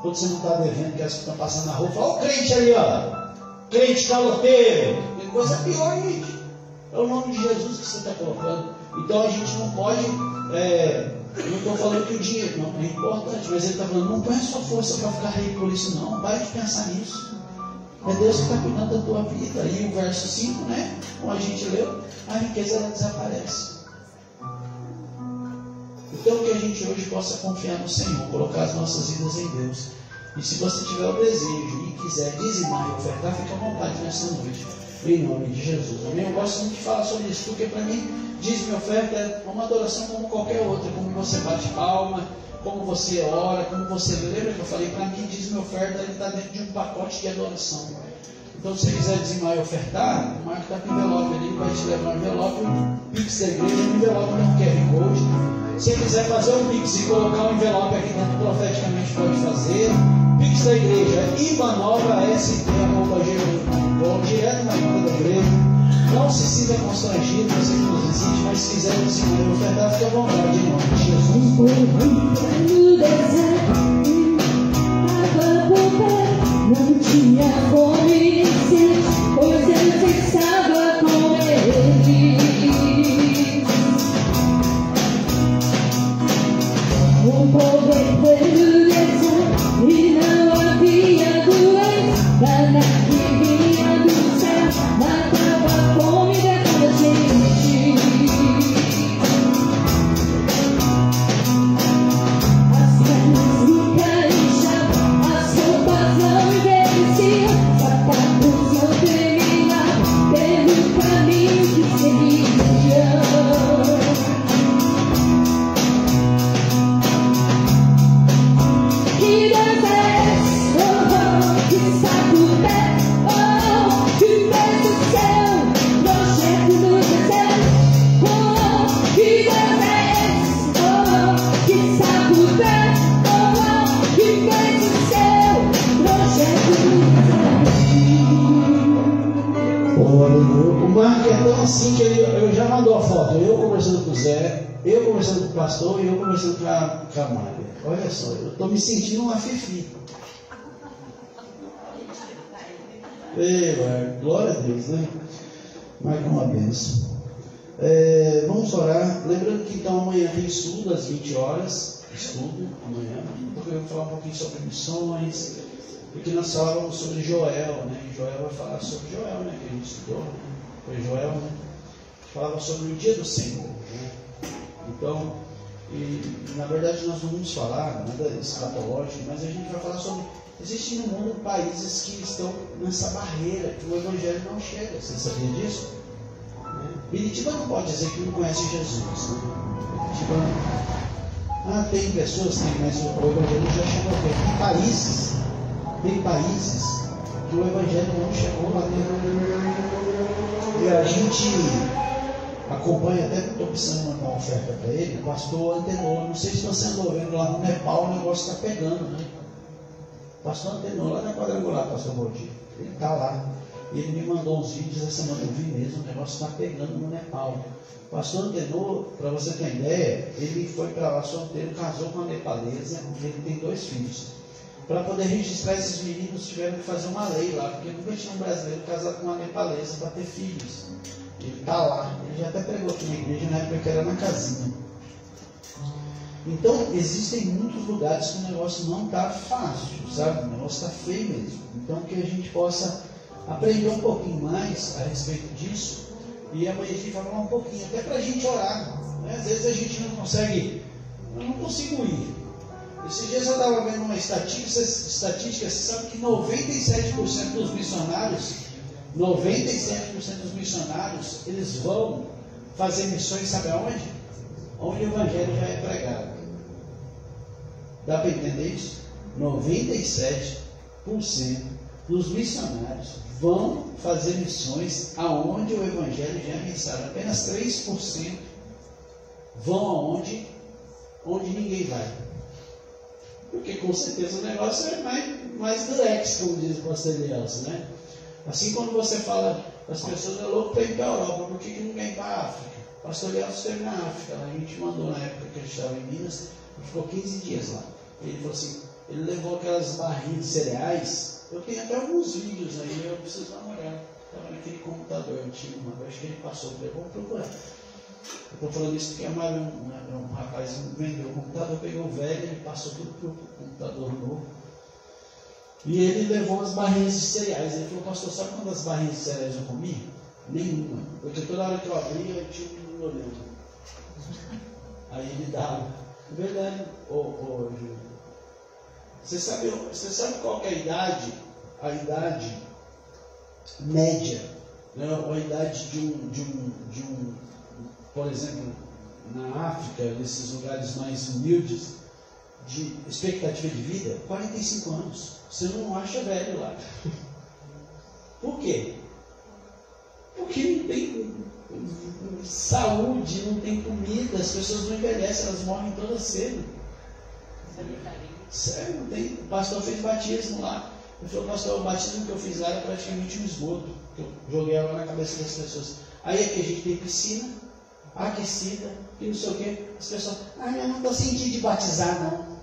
Quando você não está devendo, que as que estão passando na rua, fala, ó, o crente ali, ó, crente caloteiro. Tem coisa pior, gente. É o nome de Jesus que você está colocando. Então a gente não pode, eu não estou falando que o dinheiro não é importante, mas ele está falando, não põe a sua força para ficar rico por isso não, vai de pensar nisso. É Deus que está cuidando da tua vida. E o verso 5, né, como a gente leu, a riqueza ela desaparece. Então que a gente hoje possa confiar no Senhor, colocar as nossas vidas em Deus. E se você tiver o desejo e quiser dizimar e ofertar, fica à vontade nessa noite, em nome de Jesus. Amém? Eu gosto muito de falar sobre isso, porque para mim, dízimo e oferta é uma adoração como qualquer outra, como você bate palma, como você ora, como você lembra que eu falei, para mim, dízimo e oferta está dentro de um pacote de adoração. Então, se você quiser dizimar e ofertar, o Marco está com o envelope ali, ele vai te levar um envelope, um Pix da igreja, um envelope com QR Code. Se você quiser fazer um Pix e colocar um envelope aqui dentro, profeticamente pode fazer. Pix da igreja, ibanova.st@gmail.com, direto na conta da igreja. Não se sinta constrangido, você que nos visite, mas se quiser dizimar e ofertar, fique à vontade, em nome de Jesus. Não tinha fome, pois eu estava com ele. O poder pelo deserto e não havia doença, nada que vinha do céu matava a fome daquela gente. As pernas nunca inchavam, as roupas não envelheciam, sapatos não tremiam pelo caminho que seguiam. Que Deus é esse, oh, que sabe o pé, oh, que fez o céu, projeto do deserto, oh, que Deus é esse, oh, que sabe o pé, oh, que fez o céu, projeto do deserto. O Marco é tão assim que eu já mandou a foto, eu conversando com o Zé, eu conversando com o pastor e eu conversando com a Mária. Olha só, eu estou me sentindo uma fifi. Ei, Marco, glória a Deus, né? Marco é uma bênção. Vamos orar. Lembrando que então amanhã tem estudo às 20 horas. Estudo amanhã. Porque eu vou falar um pouquinho sobre missões. Porque nós falávamos sobre Joel, né? E Joel vai falar sobre Joel, né? Que a gente estudou. Foi Joel, né? Falava sobre o dia do Senhor, né? Então, na verdade nós não vamos falar nada escatológico, mas a gente vai falar sobre. Existem no mundo países que estão nessa barreira, que o Evangelho não chega. Você sabia disso? Biritiba não pode dizer que não conhece Jesus, né? Biritiba Ah, tem pessoas, mas o Evangelho já chegou aqui. Tem países que o Evangelho não chegou lá dentro. E a gente acompanha, até que estou precisando mandar uma oferta para ele, o pastor Antenor. Não sei se você andou vendo lá no Nepal, o negócio está pegando, né? Pastor Antenor, lá na Quadrangular, pastor Valdir. Ele está lá. E ele me mandou uns vídeos essa semana, eu vi mesmo, o negócio está pegando no Nepal. Pastor Antenor, para você ter ideia, ele foi para lá solteiro, casou com uma nepalesa, ele tem 2 filhos. Para poder registrar esses meninos, tiveram que fazer uma lei lá, porque nunca tinha um brasileiro casado com uma nepalesa para ter filhos. Ele está lá, ele já até pregou aqui na igreja, na época que era na casinha. Então, existem muitos lugares que o negócio não está fácil, sabe? O negócio está feio mesmo. Então, que a gente possa aprender um pouquinho mais a respeito disso, e amanhã a gente vai falar um pouquinho, até para a gente orar, né? Às vezes a gente não consegue, eu não consigo ir. Esses dias eu estava vendo uma estatística, você sabe que 97% dos missionários, eles vão fazer missões, sabe aonde? Onde o Evangelho já é pregado. Dá para entender isso? 97% dos missionários vão fazer missões aonde o Evangelho já é mensagem. Apenas 3% vão aonde ninguém vai. Porque com certeza o negócio é mais do ex, como diz o pastor Elielson, né? Assim, quando você fala, as pessoas é louco para ir para a Europa, por que não quer ir para a África? O pastor Elielson esteve na África, a gente mandou na época que ele estava em Minas, ele ficou 15 dias lá. Ele falou assim, ele levou aquelas barrinhas de cereais. Eu tenho até alguns vídeos aí, eu preciso dar uma olhada. Estava naquele computador antigo, uma vez que ele passou, eu falei, vamos procurar. Eu estou falando isso porque um rapaz vendeu o computador, pegou o velho, ele passou tudo para o computador novo. E ele levou as barrinhas de cereais. Ele falou, pastor, sabe quantas barrinhas de cereais eu comi? Nenhuma. Porque toda hora que eu abria, eu tinha um menino olhando. Aí ele dava. É verdade, Júlio. Você sabe qual que é a idade média, né? A idade de um, por exemplo, na África, nesses lugares mais humildes, de expectativa de vida? 45 anos. Você não acha velho lá. Por quê? Porque não tem saúde, não tem comida, as pessoas não envelhecem, elas morrem todas cedo. Sério, não tem. O pastor fez batismo lá. Ele falou, pastor, o batismo que eu fiz lá era praticamente um esgoto. Eu joguei água na cabeça das pessoas. Aí aqui a gente tem piscina, aquecida, e não sei o quê. As pessoas, eu não estou sentindo de batizar, não.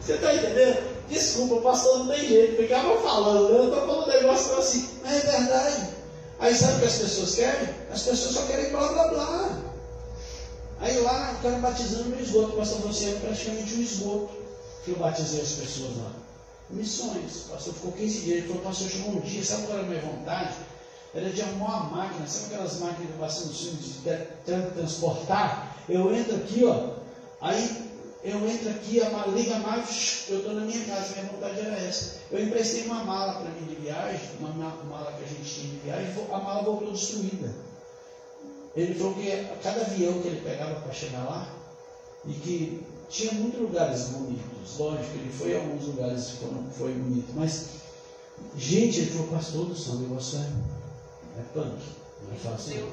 Você está entendendo? Desculpa, o pastor não tem jeito, ficava falando, eu estou falando um negócio assim, mas é verdade. Aí sabe o que as pessoas querem? As pessoas só querem blá blá blá. Aí lá, o cara batizando no esgoto, o pastor falou assim, é praticamente um esgoto que eu batizei as pessoas lá. Missões. O pastor ficou 15 dias, ele falou, pastor, chegou um dia, sabe qual era a minha vontade? Era de arrumar uma máquina, sabe aquelas máquinas que passam no filme de transportar? Eu entro aqui, aí eu entro aqui, liga a mala, eu estou na minha casa, minha vontade era essa. Eu emprestei uma mala para mim de viagem, uma mala que a gente tinha de viagem, a mala voltou destruída. Ele falou que a cada avião que ele pegava para chegar lá, e que tinha muitos lugares bonitos, lógico, ele foi em alguns lugares que foi bonito, mas, gente, ele falou, pastor do céu, o negócio é punk, não é fácil.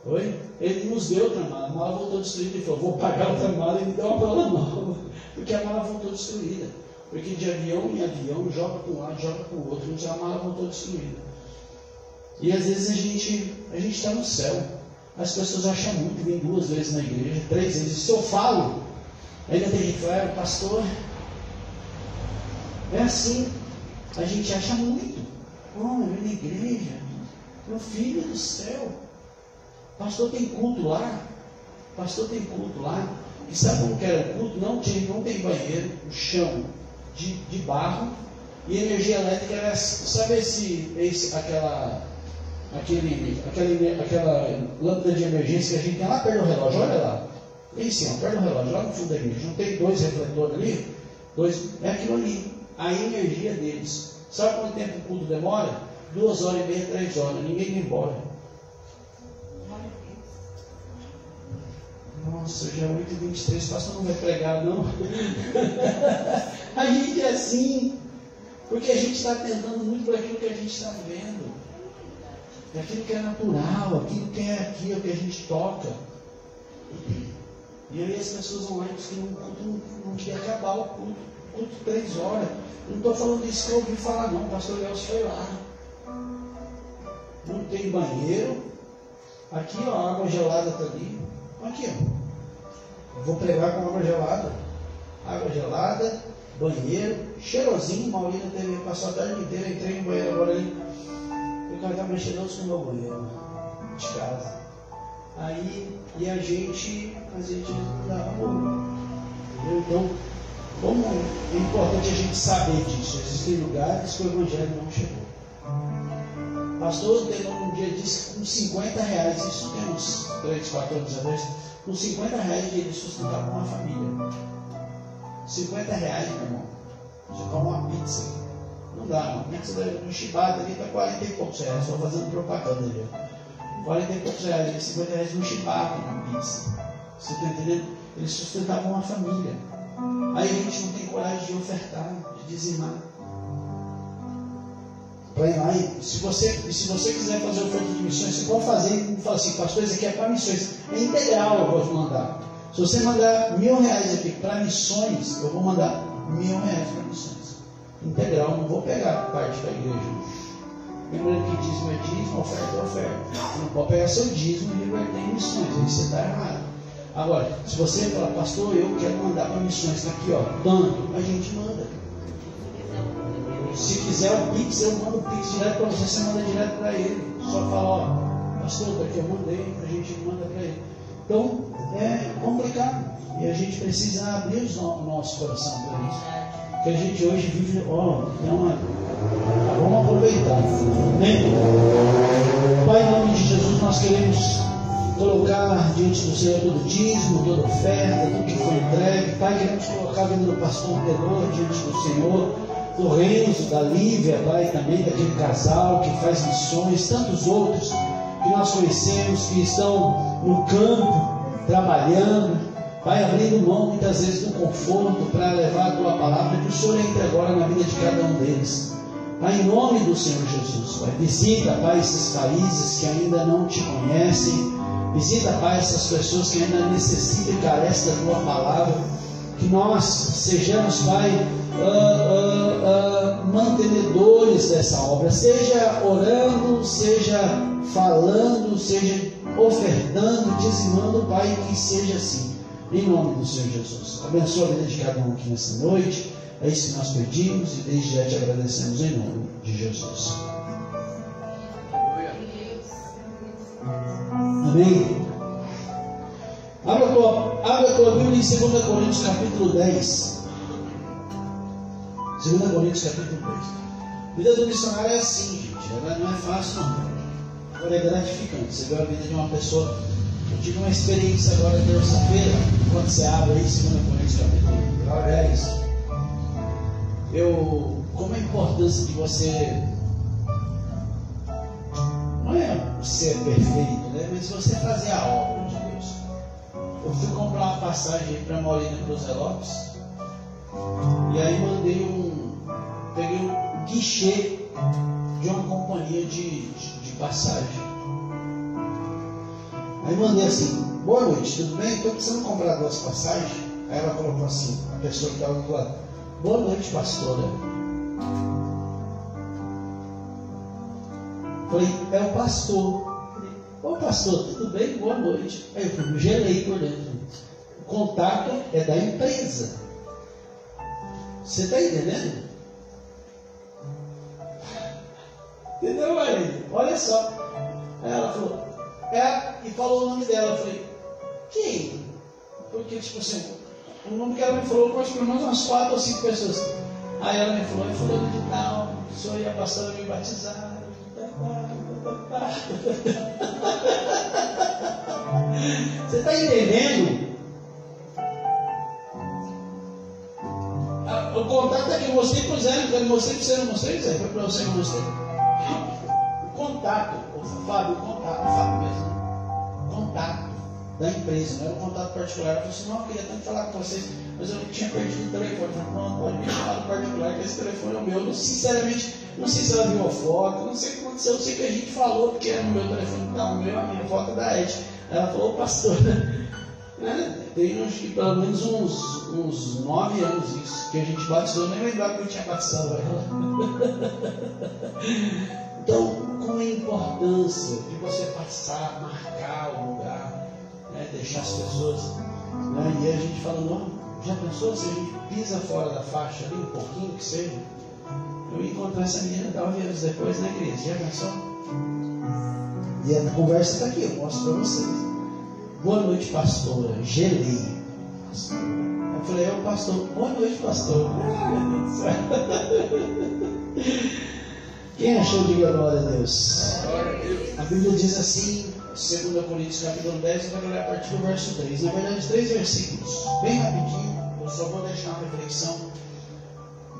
Oi? Ele nos deu outra mala, a mala voltou destruída, ele falou, vou pagar outra mala, e me deu uma mala nova, porque a mala voltou destruída, porque de avião em avião, joga para um lado, joga para o outro, então a mala voltou destruída. E às vezes a gente está no céu. As pessoas acham muito, vem 2 vezes na igreja, 3 vezes. Se eu falo, ainda tem gente que fala, pastor, é assim, a gente acha muito. Eu vim na igreja, meu filho do céu, pastor tem culto lá, e sabe como que era o culto? Não tem banheiro, o chão de barro, e energia elétrica era, sabe aquela lâmpada de emergência que a gente tem lá perto do relógio, olha lá, perto do relógio, lá no fundo da igreja, não tem 2 refletores ali? É aquilo ali, a energia deles. Sabe quanto tempo o culto demora? 2h30, 3 horas, ninguém vai embora. nossa, já é 8h23, o pastor não vai pregar, não. A gente é assim, porque a gente está tentando muito por aquilo que a gente está vendo, aquilo que é natural, aquilo que é aquilo que a gente toca. E aí as pessoas vão lá e dizem que não quer acabar o culto 3 horas. Eu não estou falando isso que eu ouvi falar, não. O pastor Nelson foi lá. Não tem banheiro. Aqui, ó, a água gelada está ali. Aqui, ó. Vou pregar com água gelada. Água gelada, banheiro, cheirosinho. Maurina passou a tarde inteira, entrei no banheiro agora ali. O cara está mais cheiroso que o meu banheiro de casa. Aí, e a gente dá amor. Então, é importante a gente saber disso. Existem lugares que o Evangelho não chegou. Pastor, um dia disse que com 50 reais, isso tem uns 3, 4 anos atrás, com 50 reais ele sustentava uma família. 50 reais, meu irmão. Você toma uma pizza. Não dá, uma pizza no Chibata ali está 40 e poucos reais, só fazendo propaganda ali. 40 e poucos reais, 50 reais no Chibata, uma pizza. Você está entendendo? Eles sustentavam uma família. Aí a gente não tem coragem de ofertar, de dizimar. Vai lá e se você quiser fazer oferta de missões, você pode fazer e falar assim, pastor, isso aqui é para missões. É integral, eu vou te mandar. Se você mandar R$1.000 aqui para missões, eu vou mandar R$1.000 para missões. Integral, não vou pegar parte da igreja. Lembrando que dízimo é dízimo, oferta é oferta. Você não pode pegar seu dízimo e reverter em missões, aí você está errado. Agora, se você falar, pastor, eu quero mandar para missões, está aqui, ó, tanto, a gente manda. Se quiser o Pix, eu mando o Pix direto para você, você manda direto para ele. Só fala, ó, pastor, está aqui, eu mandei, a gente manda para ele. Então, é complicado. E a gente precisa abrir o nosso coração para isso. Porque a gente hoje vive, ó, vamos aproveitar. Amém? Pai, em nome de Jesus, nós queremos colocar diante do Senhor todo dízimo, toda oferta, tudo que foi entregue. Pai, queremos colocar a vida do pastor Pedro diante do Senhor, do Renzo, da Lívia, Pai, também daquele casal que faz missões, tantos outros que nós conhecemos, que estão no campo, trabalhando, Pai, abrindo mão muitas vezes do conforto para levar a Tua palavra que o Senhor entra agora na vida de cada um deles. Pai, em nome do Senhor Jesus, Pai, visita, Pai, esses países que ainda não Te conhecem, visita, Pai, essas pessoas que ainda necessitam e carecem da Tua palavra, que nós sejamos, Pai, mantenedores dessa obra, seja orando, seja falando, seja ofertando, dizimando, Pai, que seja assim, em nome do Senhor Jesus. Abençoa a vida de cada um aqui nessa noite, é isso que nós pedimos e desde já Te agradecemos em nome de Jesus. Amém? Abra a tua Bíblia em 2 Coríntios capítulo 10. 2 Coríntios capítulo 10. A vida do missionário é assim, gente. Ela não é fácil, não. Agora é gratificante. Você vê a vida de uma pessoa. Eu tive uma experiência agora terça-feira, quando você abre aí 2 Coríntios capítulo 10. Como a importância de você. Não é ser perfeito, né? Mas você fazer a obra de Deus. Eu fui comprar uma passagem para Maurina Cruz Lopes. E aí peguei um guichê de uma companhia de passagem. Aí mandei assim, boa noite, tudo bem? Estou precisando comprar 2 passagens. Aí ela colocou assim, a pessoa que estava do lado, boa noite, pastora. Falei, é o pastor. Falei, ô pastor, tudo bem? Boa noite. Aí eu falei, gelei por dentro. O contato é da empresa. Você está entendendo? Entendeu, Maria? Olha só. Aí ela falou, e falou o nome dela. Eu falei, quem? Porque, tipo assim, o nome que ela me falou, eu acho que pelo menos umas 4 ou 5 pessoas. Aí ela me falou, fulano de tal, o senhor e a pastora me batizaram. Você está entendendo? O contato é que eu mostrei para o Zé, eu mostrei para você, não mostrei, Zé? Foi para você que eu mostrei. O contato, o Fábio mesmo. Contato. da empresa, não era um contato particular. Ela falou assim: não, eu queria tanto falar com vocês, mas eu não tinha perdido o telefone. Eu falei: não, pode me chamar no particular, que esse telefone é o meu. Sinceramente, não sei se ela viu a foto, não sei o que aconteceu, eu sei que a gente falou, porque era no meu telefone que estava o meu, a minha foto da Ed. Ela falou: pastor, tem acho que pelo menos uns 9 anos isso, que a gente batizou, nem lembrava que eu tinha batizado ela. Então, com a importância de você passar, marcar o lugar, deixar as pessoas, e a gente fala: não, já pensou se a gente pisa fora da faixa ali, um pouquinho que seja? Eu ia encontrar essa menina 9 anos depois, né, Cris? Já pensou? E a conversa está aqui, eu mostro para vocês. Boa noite, pastora. Gelei. Eu falei: é o pastor. Boa noite, pastor. Meu Deus do céu. Quem achou, diga glória a Deus. A Bíblia diz assim, 2 Coríntios capítulo 10, eu vou ler a partir do verso 3. Na verdade, 3 versículos. Bem rapidinho, eu só vou deixar uma reflexão.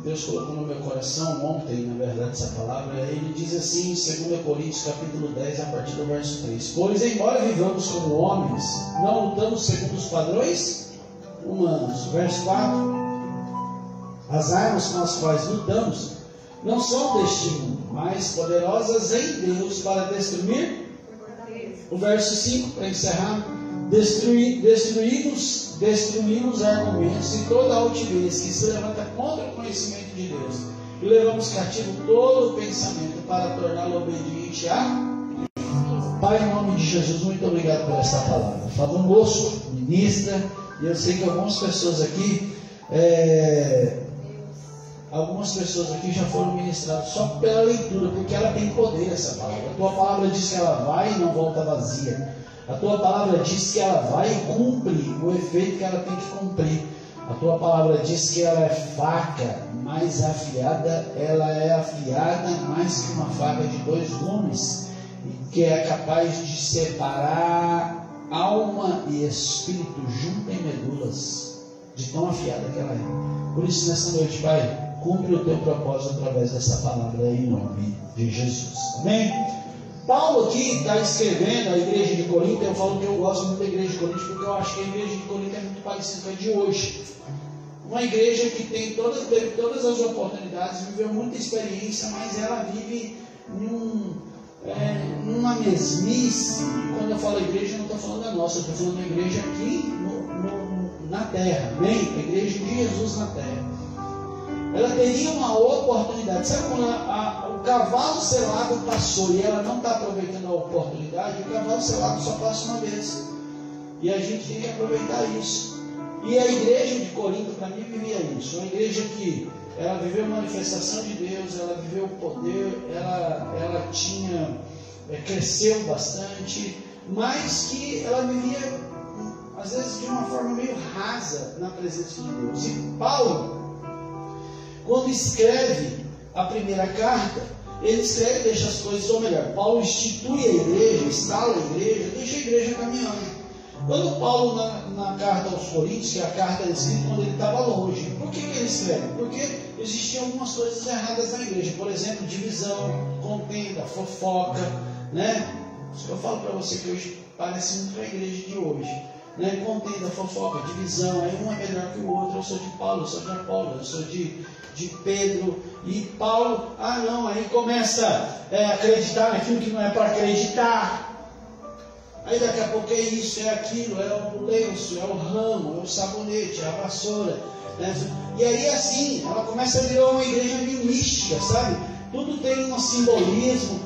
Deus colocou no meu coração ontem, na verdade, essa palavra. Ele diz assim, em 2 Coríntios capítulo 10, a partir do verso 3. Pois, embora vivamos como homens, não lutamos segundo os padrões humanos. Verso 4. As armas com as quais lutamos não são deste mundo, mas poderosas em Deus para destruir. O verso 5, para encerrar. Destruímos argumentos e toda altivez que se levanta contra o conhecimento de Deus, e levamos cativo todo o pensamento para torná-lo obediente a Pai, em nome de Jesus, muito obrigado por esta palavra. Fala conosco, ministra, e eu sei que algumas pessoas aqui já foram ministradas só pela leitura, porque ela tem poder, essa palavra. A tua palavra diz que ela vai e não volta vazia. A tua palavra diz que ela vai e cumpre o efeito que ela tem que cumprir. A tua palavra diz que ela é faca mais afiada, ela é afiada mais que uma faca de 2 gumes, que é capaz de separar alma e espírito junto em medulas, de tão afiada que ela é. Por isso, nessa noite, Pai, cumpre o teu propósito através dessa palavra em nome de Jesus. Amém? Paulo aqui está escrevendo a igreja de Corinto. Eu falo que eu gosto muito da igreja de Corinto, porque eu acho que a igreja de Corinto é muito parecida com a de hoje. Uma igreja que teve todas as oportunidades, viveu muita experiência, mas ela vive numa mesmice. E quando eu falo igreja, eu não estou falando da nossa, eu estou falando da igreja aqui na terra, amém? A igreja de Jesus na terra. Ela teria uma oportunidade. Sabe quando o cavalo selado passou e ela não está aproveitando a oportunidade? O cavalo selado só passa uma vez. E a gente tem que aproveitar isso. E a igreja de Corinto, para mim, vivia isso. Uma igreja que ela viveu a manifestação de Deus, ela viveu o poder, ela cresceu bastante, mas que ela vivia, às vezes, de uma forma meio rasa na presença de Deus. E Paulo, quando escreve a primeira carta, ele escreve e deixa as coisas, ou melhor, Paulo institui a igreja, instala a igreja, deixa a igreja caminhando. Quando Paulo, na carta aos Coríntios, que a carta é escrita quando ele estava longe, por que ele escreve? Porque existiam algumas coisas erradas na igreja, por exemplo, divisão, contenda, fofoca, né? Isso que eu falo para você que hoje parece muito com a igreja de hoje. Contenda, fofoca, divisão, aí um é melhor que o outro. Eu sou de Paulo, eu sou de Apolo, eu sou de Pedro. E Paulo, aí começa a acreditar naquilo que não é para acreditar. Aí daqui a pouco é isso, é aquilo, é o lenço, é o ramo, é o sabonete, é a vassoura, né? E aí assim, ela começa a virar uma igreja meio mística, sabe? Tudo tem um simbolismo.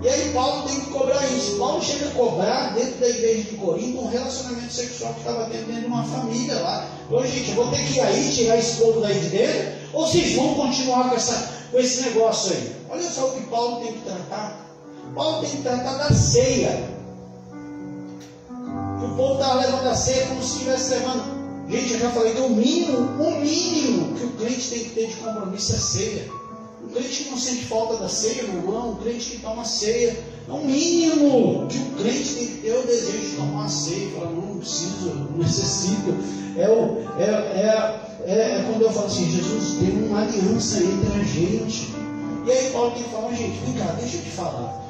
E aí Paulo tem que cobrar isso. Paulo chega a cobrar dentro da igreja de Corinto um relacionamento sexual que estava tendo dentro de uma família lá. Ô gente, eu vou ter que ir aí tirar esse povo daí de dentro? Ou vocês vão continuar com esse negócio aí? Olha só o que Paulo tem que tratar. Paulo tem que tratar da ceia. O povo estava levando a ceia como se estivesse levando. Gente, eu já falei que o mínimo que o crente tem que ter de compromisso é a ceia. O crente que não sente falta da ceia, meu irmão, o crente que toma ceia, é o mínimo que o crente tem que ter o desejo de tomar uma ceia. Fala, não preciso, não necessito. É quando eu falo assim, Jesus tem uma aliança entre a gente. E aí Paulo tem que falar, gente, vem cá, deixa eu te falar.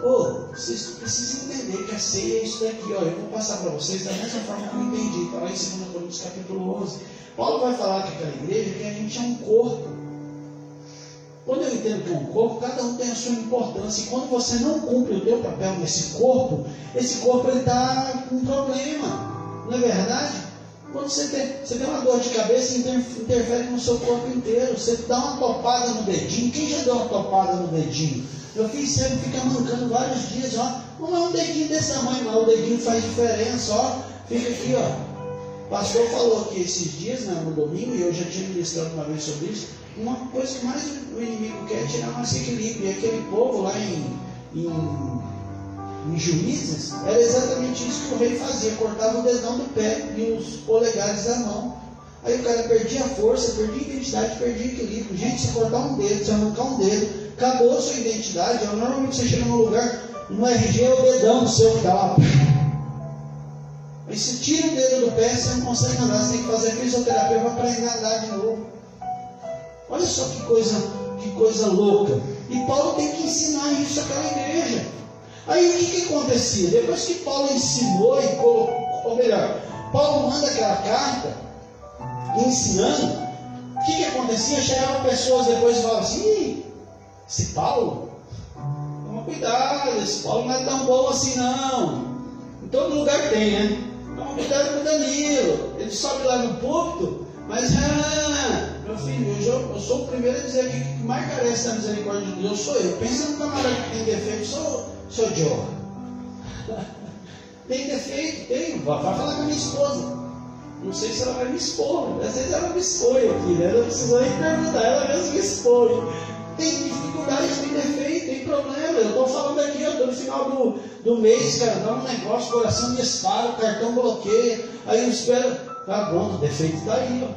Vocês precisam entender que a ceia é isso daqui. Eu vou passar para vocês da mesma forma que eu entendi. Está lá em 2 Coríntios capítulo 11. Paulo vai falar que aquela igreja que a gente é um corpo. Quando eu entendo que é um corpo, cada um tem a sua importância. E quando você não cumpre o teu papel nesse corpo, esse corpo está com um problema. Não é verdade? Quando você tem uma dor de cabeça, interfere no seu corpo inteiro. Você dá uma topada no dedinho. Quem já deu uma topada no dedinho? Meu filho sempre fica mancando vários dias. Não é um dedinho desse tamanho, não. O dedinho faz diferença. Fica aqui, O pastor falou aqui esses dias, né, no domingo, e eu já tinha ministrado uma vez sobre isso. Uma coisa que mais o inimigo quer é tirar nosso equilíbrio. E aquele povo lá em Juízes, era exatamente isso que o rei fazia: cortava o dedão do pé e os polegares da mão. Aí o cara perdia a força, perdia a identidade, perdia o equilíbrio. Gente, se cortar um dedo, se arrancar um dedo, acabou a sua identidade. Normalmente você chega num lugar, no RG é o dedão seu que dá lá. Aí se tira o dedo do pé, você não consegue andar, você tem que fazer fisioterapia para aprender a andar de novo. Olha só que coisa louca. E Paulo tem que ensinar isso àquela igreja. Aí o que acontecia? Depois que Paulo ensinou e colocou, ou melhor, Paulo manda aquela carta ensinando, o que acontecia? Chegavam pessoas depois e falavam assim: esse Paulo, toma cuidado, esse Paulo não é tão bom assim não. Em todo lugar tem, né? Toma cuidado com o Danilo, ele sobe lá no púlpito, mas meu filho, eu sou o primeiro a dizer que mais carece da misericórdia de Deus sou eu. Pensa no camarada que tem defeito, sou Joe. Tem defeito? Tenho. Vai falar com a minha esposa. Não sei se ela vai me expor. Às vezes ela me expõe aqui, né? Não precisa nem perguntar, ela mesmo me expõe. Tem dificuldade, tem defeito, tem problema. Eu estou falando aqui, eu estou no final do mês, cara, dá um negócio, o coração me dispara, o cartão bloqueia. Aí eu espero, tá bom, o defeito está aí,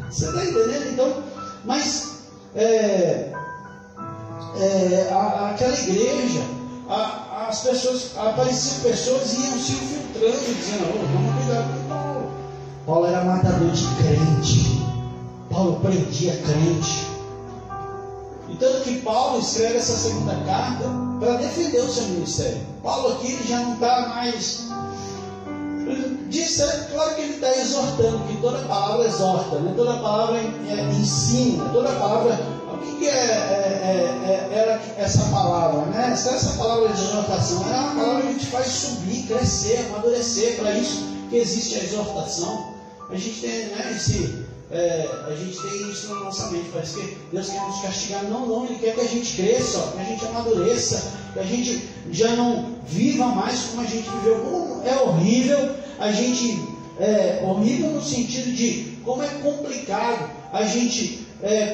Você está entendendo? Então, mas aquela igreja, as pessoas, apareciam pessoas e iam se infiltrando, dizendo: vamos cuidar com Paulo. Paulo era matador de crente. Paulo prendia crente. E tanto que Paulo escreve essa segunda carta para defender o seu ministério. Paulo aqui ele já não está mais. Claro que ele está exortando, que toda palavra exorta, né? Toda palavra ensina, toda palavra. O que era essa palavra? Né? Essa palavra de exortação era uma palavra que te faz subir, crescer, amadurecer. Para isso que existe a exortação. A gente tem, né, a gente tem isso na nossa mente. Parece que Deus quer nos castigar. Não, Ele quer que a gente cresça, que a gente amadureça, que a gente já não viva mais como a gente viveu. Como é horrível a gente, horrível no sentido de como é complicado a gente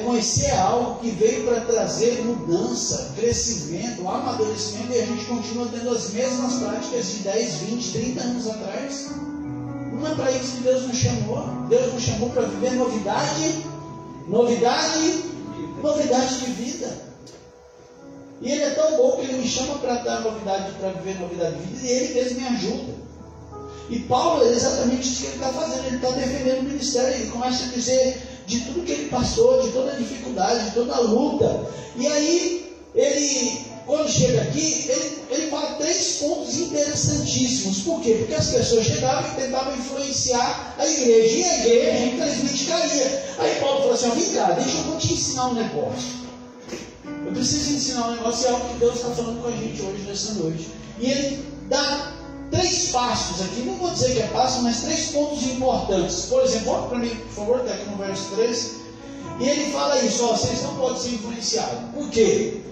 conhecer algo que veio para trazer mudança, crescimento, amadurecimento, e a gente continua tendo as mesmas práticas de 10, 20, 30 anos atrás. Não é para isso que Deus nos chamou. Deus nos chamou para viver novidade de vida. E Ele é tão bom que Ele me chama para dar novidade, para viver novidade de vida, e Ele mesmo me ajuda. E Paulo é exatamente isso que ele está fazendo. Ele está defendendo o ministério. Ele começa a dizer de tudo que ele passou, de toda a dificuldade, de toda a luta. E aí, ele, quando chega aqui, ele fala 3 pontos interessantíssimos. Por quê? Porque as pessoas chegavam e tentavam influenciar a igreja. E a igreja, infelizmente, caía. Aí Paulo falou assim: vem cá, deixa eu te ensinar um negócio. Eu preciso ensinar um negócio, é algo que Deus está falando com a gente hoje, nessa noite. E ele dá 3 passos aqui, não vou dizer que é passo, mas 3 pontos importantes. Por exemplo, volta para mim, por favor, está aqui no verso 3. E ele fala isso: vocês não podem ser influenciados. Por quê?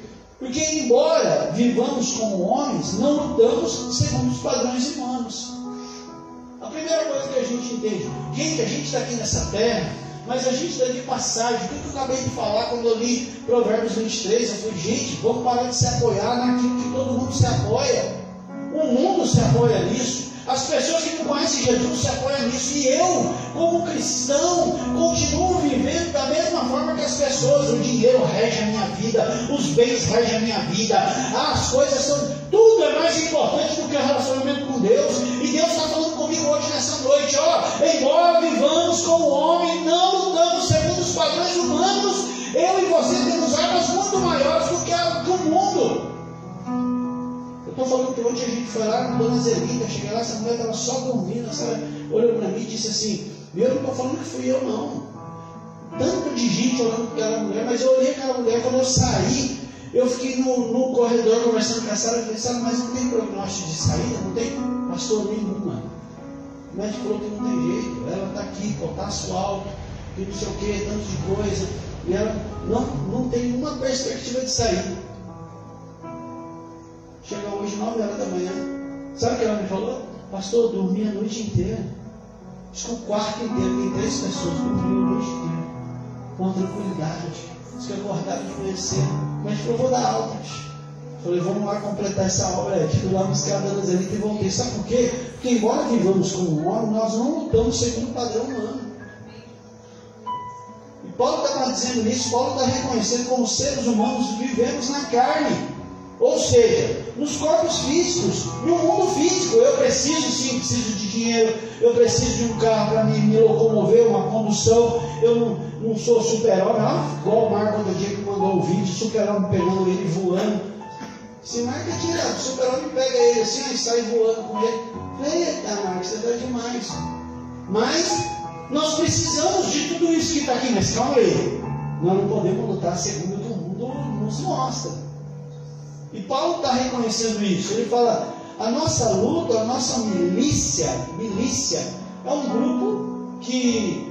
Porque, embora vivamos como homens, não lutamos segundo os padrões humanos. A primeira coisa que a gente entende: gente, a gente está aqui nessa terra, mas a gente está de passagem. O que eu acabei de falar quando eu li Provérbios 23? Eu falei: gente, vamos parar de se apoiar naquilo que todo mundo se apoia. O mundo se apoia nisso. As pessoas que não conhecem Jesus se apoiam nisso. E eu, como cristão, continuo vivendo da mesma forma que as pessoas. O dinheiro rege a minha vida, os bens regem a minha vida, as coisas são... Tudo é mais importante do que o relacionamento com Deus. E Deus está falando comigo hoje nessa noite: embora vivamos como homem, não lutamos segundo os padrões humanos. Eu e você temos armas muito maiores do que o mundo. falando que ontem a gente foi lá na Dona Zelita, cheguei lá, essa mulher estava só dormindo, ela olhou para mim e disse assim, eu não estou falando que fui eu não. Tanto de gente olhando para aquela mulher, mas eu olhei aquela mulher, quando eu saí, eu fiquei no corredor conversando com a Sara, eu falei, Sara, mas não tem prognóstico de saída? Não tem? Pastor, nenhuma. O médico falou que não tem jeito, ela está aqui, potássio alto, e não sei o que, tanto de coisa, e ela não tem uma perspectiva de saída. Chega hoje 9 horas da manhã, sabe o que ela me falou? Pastor, eu dormi a noite inteira. Diz que o quarto inteiro tem 3 pessoas, dormiram a noite inteira, com tranquilidade. Diz que acordaram de conhecer, mas falou, vou dar alta. Falei, vamos lá completar essa obra. Fui lá buscar a Dona Zelita e voltei. Sabe por quê? Porque embora vivamos como homem, nós não lutamos segundo o padrão humano. E Paulo está dizendo isso, Paulo está reconhecendo como seres humanos vivemos na carne. Ou seja, nos corpos físicos, no mundo físico. Eu preciso sim, preciso de dinheiro, eu preciso de um carro para me locomover, uma condução. Eu não sou super-homem, igual o Marco outro dia que mandou um vídeo, super-homem pegando ele voando. Se Marco é tirado, o super-homem pega ele assim e sai voando com ele. Eita, Marco, você está demais. Mas nós precisamos de tudo isso que está aqui, mas calma aí. Nós não podemos lutar segundo o que o mundo nos mostra. E Paulo está reconhecendo isso. Ele fala, a nossa luta, a nossa milícia é um grupo que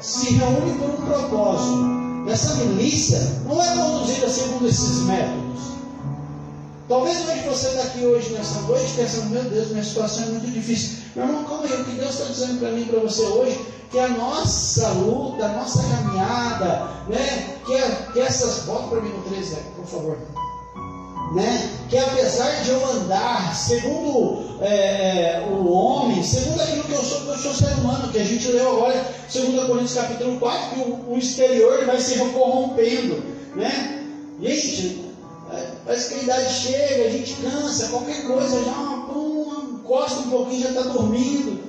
se reúne por um propósito. Essa milícia não é conduzida segundo esses métodos. Talvez hoje você está aqui hoje nessa noite pensando, meu Deus, minha situação é muito difícil. Meu irmão, calma aí, o que Deus está dizendo para mim e para você hoje, que a nossa luta, a nossa caminhada, né, que essas, volta para mim no 13, por favor. Né? Que apesar de eu andar segundo o homem, segundo aquilo que eu sou ser humano, que a gente leu agora, 2 Coríntios capítulo 4, que o exterior vai se corrompendo, né? Gente, parece que a idade chega, a gente cansa, qualquer coisa, já encosta um pouquinho, já está dormindo.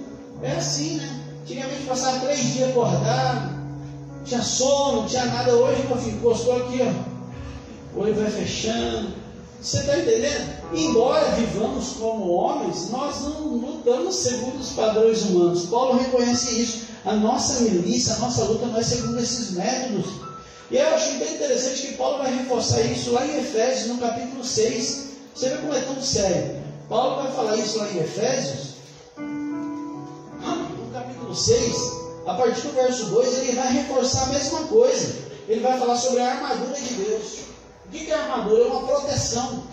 É assim, né? Antigamente passava 3 dias acordado, não tinha sono, não tinha nada. Hoje, meu filho, encostou aqui, ó, o olho vai fechando. Você está entendendo? Embora vivamos como homens, nós não lutamos segundo os padrões humanos. Paulo reconhece isso. A nossa milícia, a nossa luta não é segundo esses métodos. E eu achei bem interessante que Paulo vai reforçar isso lá em Efésios, no capítulo 6. Você vê como é tão sério. Paulo vai falar isso lá em Efésios, no capítulo 6, a partir do verso 2, ele vai reforçar a mesma coisa. Ele vai falar sobre a armadura de Deus. O que é armadura? É uma proteção.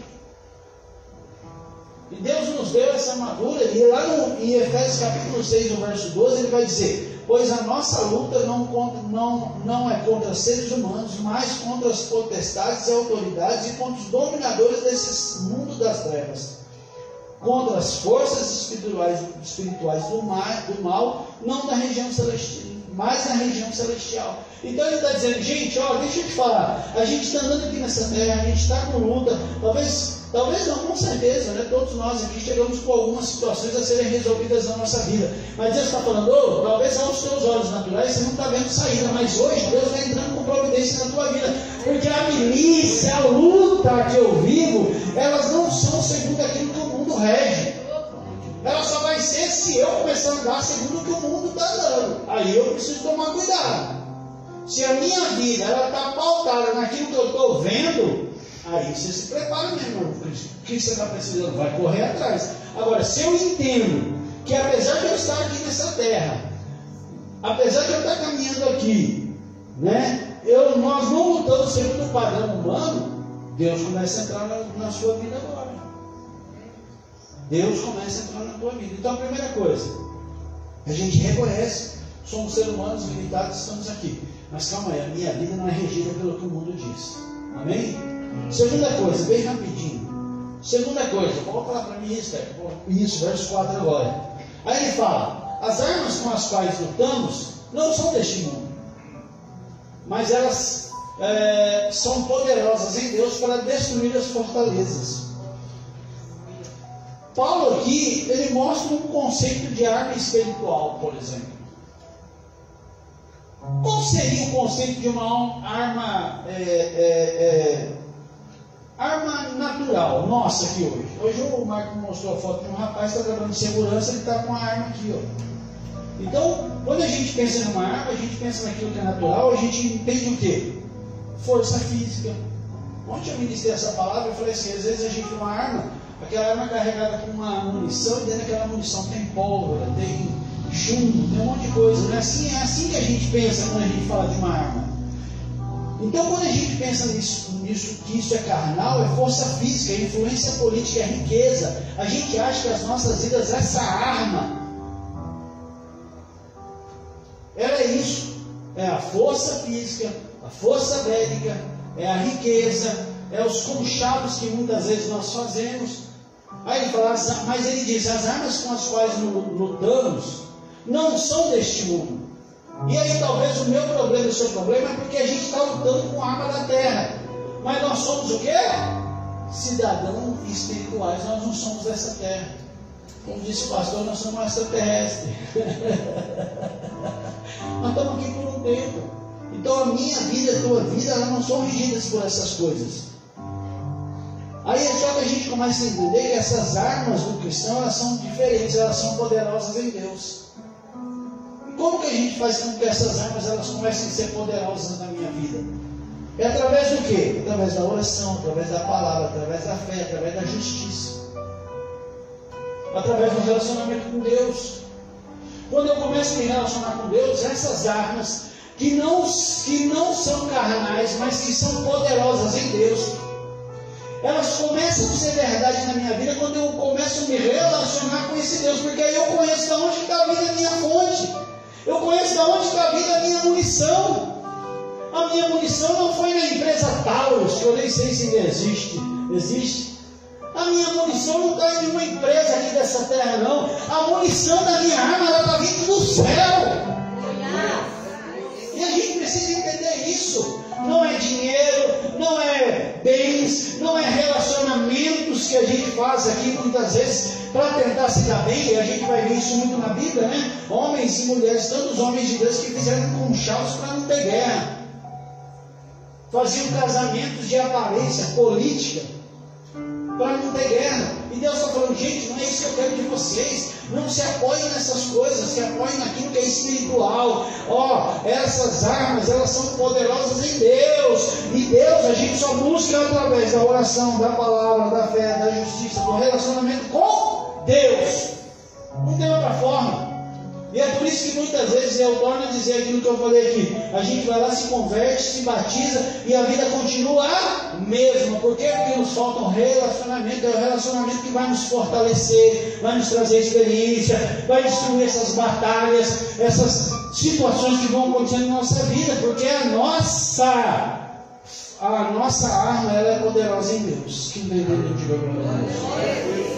E Deus nos deu essa armadura. E lá em Efésios capítulo 6, no verso 12, ele vai dizer, pois a nossa luta não é contra seres humanos, mas contra as potestades e autoridades e contra os dominadores desse mundo das trevas, contra as forças espirituais do mal, não da região celestial, mas na região celestial. Então ele está dizendo, gente, ó, deixa eu te falar, a gente está andando aqui nessa terra, a gente está com luta, talvez não, com certeza, né? Todos nós aqui chegamos com algumas situações a serem resolvidas na nossa vida, mas Deus está falando, talvez aos teus olhos naturais você não está vendo saída, mas hoje Deus vai entrando com providência na tua vida, porque a milícia, a luta que eu vivo, elas não são segundo aquilo que o mundo rege. Ela só vai ser se eu começar a andar segundo o que o mundo está dando. Aí eu preciso tomar cuidado. Se a minha vida está pautada naquilo que eu estou vendo, aí você se prepara mesmo. O que você está precisando? Vai correr atrás. Agora, se eu entendo que apesar de eu estar aqui nessa terra, apesar de eu estar caminhando aqui, né, nós não lutamos segundo o padrão humano, Deus começa a entrar na sua vida agora. Deus começa a entrar na tua vida. Então a primeira coisa, a gente reconhece, somos seres humanos limitados, estamos aqui. Mas calma aí, a minha vida não é regida pelo que o mundo diz. Amém? Segunda coisa, bem rapidinho. Segunda coisa, volta lá para mim isso, verso 4 agora. Aí ele fala, as armas com as quais lutamos não são deste mundo, mas elas são poderosas em Deus para destruir as fortalezas. Paulo aqui, ele mostra um conceito de arma espiritual, por exemplo. Qual seria o conceito de uma arma arma natural, nossa aqui hoje. Hoje o Marco mostrou a foto de um rapaz que está trabalhando de segurança, ele está com a arma aqui, ó. Então, quando a gente pensa numa arma, a gente pensa naquilo que é natural, a gente entende o quê? Força física. Ontem eu ministrei essa palavra, eu falei assim, às vezes a gente tem uma arma, aquela arma é carregada com uma munição, e dentro daquela munição tem pólvora, tem chumbo, tem um monte de coisa. Não é assim, é assim que a gente pensa quando a gente fala de uma arma. Então, quando a gente pensa nisso, que isso é carnal, é força física, é influência política, é riqueza. A gente acha que as nossas vidas, essa arma, ela é isso. É a força física, a força bélica, é a riqueza, é os conchados que muitas vezes nós fazemos. Aí ele fala, mas ele diz, as armas com as quais lutamos não são deste mundo. E aí talvez o meu problema e o seu problema é porque a gente está lutando com a arma da terra. Mas nós somos o quê? Cidadãos espirituais, nós não somos dessa terra. Como disse o pastor, nós somos extraterrestres. Nós estamos aqui por um tempo. Então a minha vida, a tua vida, elas não são regidas por essas coisas. Aí é só que a gente começa a entender que essas armas do cristão, elas são diferentes, elas são poderosas em Deus. Como que a gente faz com que essas armas elas comecem a ser poderosas na minha vida? É através do quê? Através da oração, através da palavra, através da fé, através da justiça. Através do relacionamento com Deus. Quando eu começo a me relacionar com Deus, essas armas que não são carnais, mas que são poderosas em Deus, elas começam a ser verdade na minha vida quando eu começo a me relacionar com esse Deus, porque aí eu conheço de onde está vindo a minha fonte. Eu conheço de onde está vindo a minha munição. A minha munição não foi na empresa Taurus, que eu nem sei se ainda existe. Existe? A minha munição não está em nenhuma empresa aqui dessa terra, não. A munição da minha arma, ela está vindo do céu. E a gente precisa entender isso. Não é dinheiro, não é bens, não é relacionamentos que a gente faz aqui muitas vezes para tentar se dar bem. E a gente vai ver isso muito na Bíblia, né? Homens e mulheres, tantos homens de Deus que fizeram conchados para não ter guerra. Faziam casamentos de aparência política para não ter guerra. E Deus está falando, gente, não é isso que eu quero de vocês. Não se apoiem nessas coisas, se apoiem naquilo que é espiritual. Essas armas, elas são poderosas em Deus. E Deus a gente só busca através da oração, da palavra, da fé, da justiça, do relacionamento com Deus. Não tem outra forma. E é por isso que muitas vezes eu torno a dizer aquilo que eu falei aqui. A gente vai lá, se converte, se batiza e a vida continua a mesma. Por quê? Porque nos falta um relacionamento. É o relacionamento que vai nos fortalecer, vai nos trazer experiência, vai destruir essas batalhas, essas situações que vão acontecendo na nossa vida. Porque a nossa arma, ela é poderosa em Deus. Que entendeu, diga glória a Deus.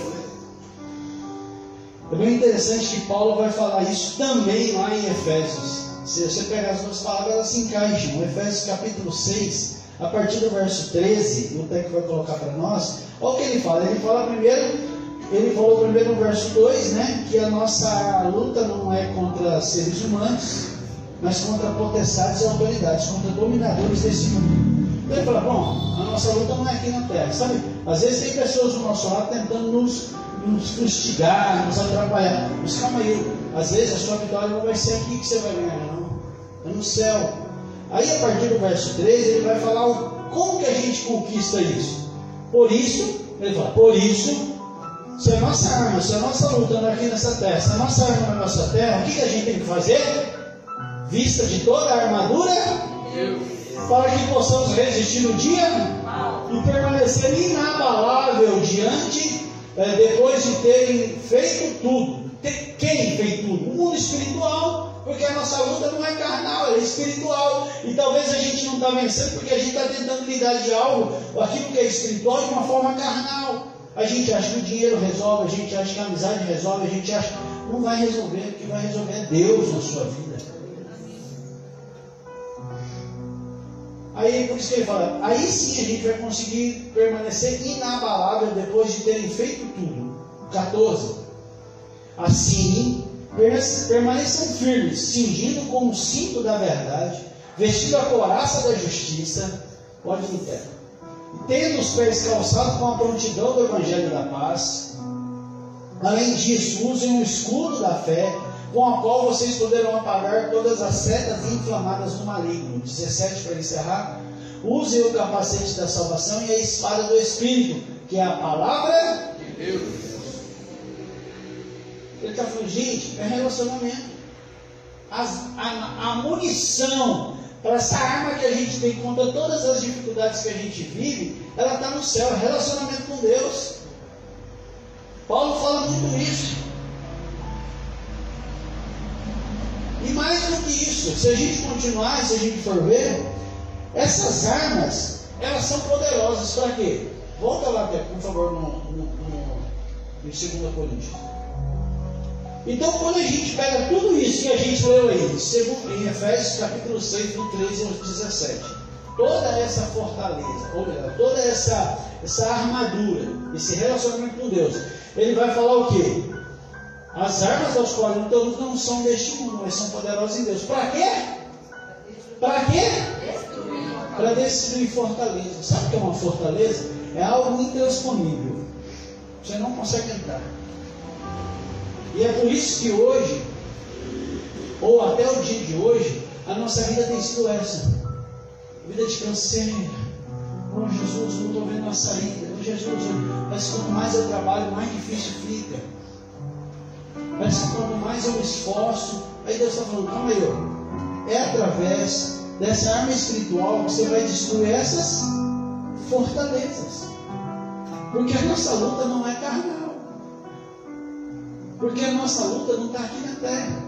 É bem interessante que Paulo vai falar isso também lá em Efésios. Se você pegar as duas palavras, elas se encaixam. Efésios capítulo 6, a partir do verso 13, o Teco vai colocar para nós. Olha o que ele fala. Ele falou primeiro no verso 2, né, que a nossa luta não é contra seres humanos, mas contra potestades e autoridades, contra dominadores desse mundo. Então ele fala, bom, a nossa luta não é aqui na terra, sabe? Às vezes tem pessoas do nosso lado tentando nos fustigar, nos atrapalhar. Mas calma aí, às vezes a sua vitória não vai ser aqui que você vai ganhar, não. É no céu. Aí a partir do verso 13 ele vai falar como que a gente conquista isso. Por isso, ele fala, se a nossa arma, se a nossa luta não é aqui nessa terra, se a nossa arma não é na nossa terra, o que a gente tem que fazer? Vista de toda a armadura, para que possamos resistir no dia e permanecer inabalável depois de terem feito tudo. Quem fez tudo? O mundo espiritual, porque a nossa luta não é carnal, ela é espiritual. E talvez a gente não está vencendo porque a gente está tentando lidar de algo, aquilo que é espiritual, de uma forma carnal. A gente acha que o dinheiro resolve, a gente acha que a amizade resolve, a gente acha que não vai resolver, o que vai resolver é Deus na sua vida. Aí por isso que ele fala, aí sim a gente vai conseguir permanecer inabalável depois de terem feito tudo. 14. Assim, permaneçam firmes, cingindo com o cinto da verdade, vestindo a couraça da justiça. Pode ir em terra. tendo os pés calçados com a prontidão do Evangelho da paz. Além disso, usem o escudo da fé, com a qual vocês poderão apagar todas as setas inflamadas do maligno. 17, para encerrar. Usem o capacete da salvação e a espada do Espírito, que é a palavra de Deus. Ele está falando, gente, é relacionamento. A munição para essa arma que a gente tem contra todas as dificuldades que a gente vive, ela está no céu, é relacionamento com Deus. Paulo fala muito isso. E mais do que isso, se a gente continuar, se a gente for ver, essas armas, elas são poderosas para quê? Volta lá, por favor, no 2 Coríntios. Então, quando a gente pega tudo isso que a gente leu aí, em Efésios capítulo 6, do 13 ao 17, toda essa fortaleza, toda essa armadura, esse relacionamento com Deus, ele vai falar o quê? As armas aos quais lutamos não são deste mundo, mas são poderosas em Deus. Para quê? Para quê? Para destruir fortaleza. Sabe o que é uma fortaleza? É algo intransponível. Você não consegue entrar. E é por isso que hoje, ou até o dia de hoje, a nossa vida tem sido essa. Vida de canseira. Oh Jesus, não estou vendo uma saída. Oh Jesus, mas quanto mais eu trabalho, mais difícil fica. Mas quanto mais eu me esforço, aí Deus está falando, calma aí, ó. É através dessa arma espiritual que você vai destruir essas fortalezas. Porque a nossa luta não é carnal. Porque a nossa luta não está aqui na terra.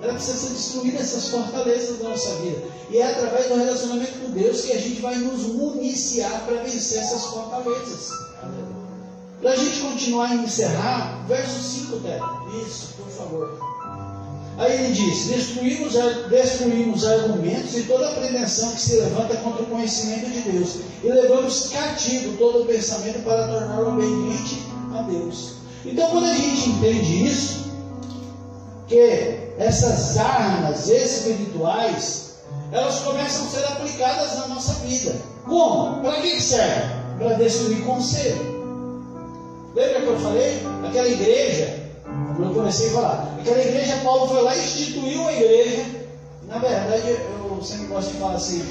Ela precisa ser destruída, essas fortalezas da nossa vida. E é através do relacionamento com Deus que a gente vai nos municiar para vencer essas fortalezas. Para a gente continuar e encerrar, verso 5, Tete. Isso, por favor. Aí ele diz, destruímos argumentos e toda a pretensão que se levanta contra o conhecimento de Deus. E levamos cativo todo o pensamento para torná-lo obediente a Deus. Então, quando a gente entende isso, que essas armas espirituais, elas começam a ser aplicadas na nossa vida. Como? Para que serve? Para destruir conselho. Lembra que eu falei? Aquela igreja, como eu comecei a falar, aquela igreja, Paulo foi lá e instituiu a igreja. Na verdade, eu sempre gosto de falar assim,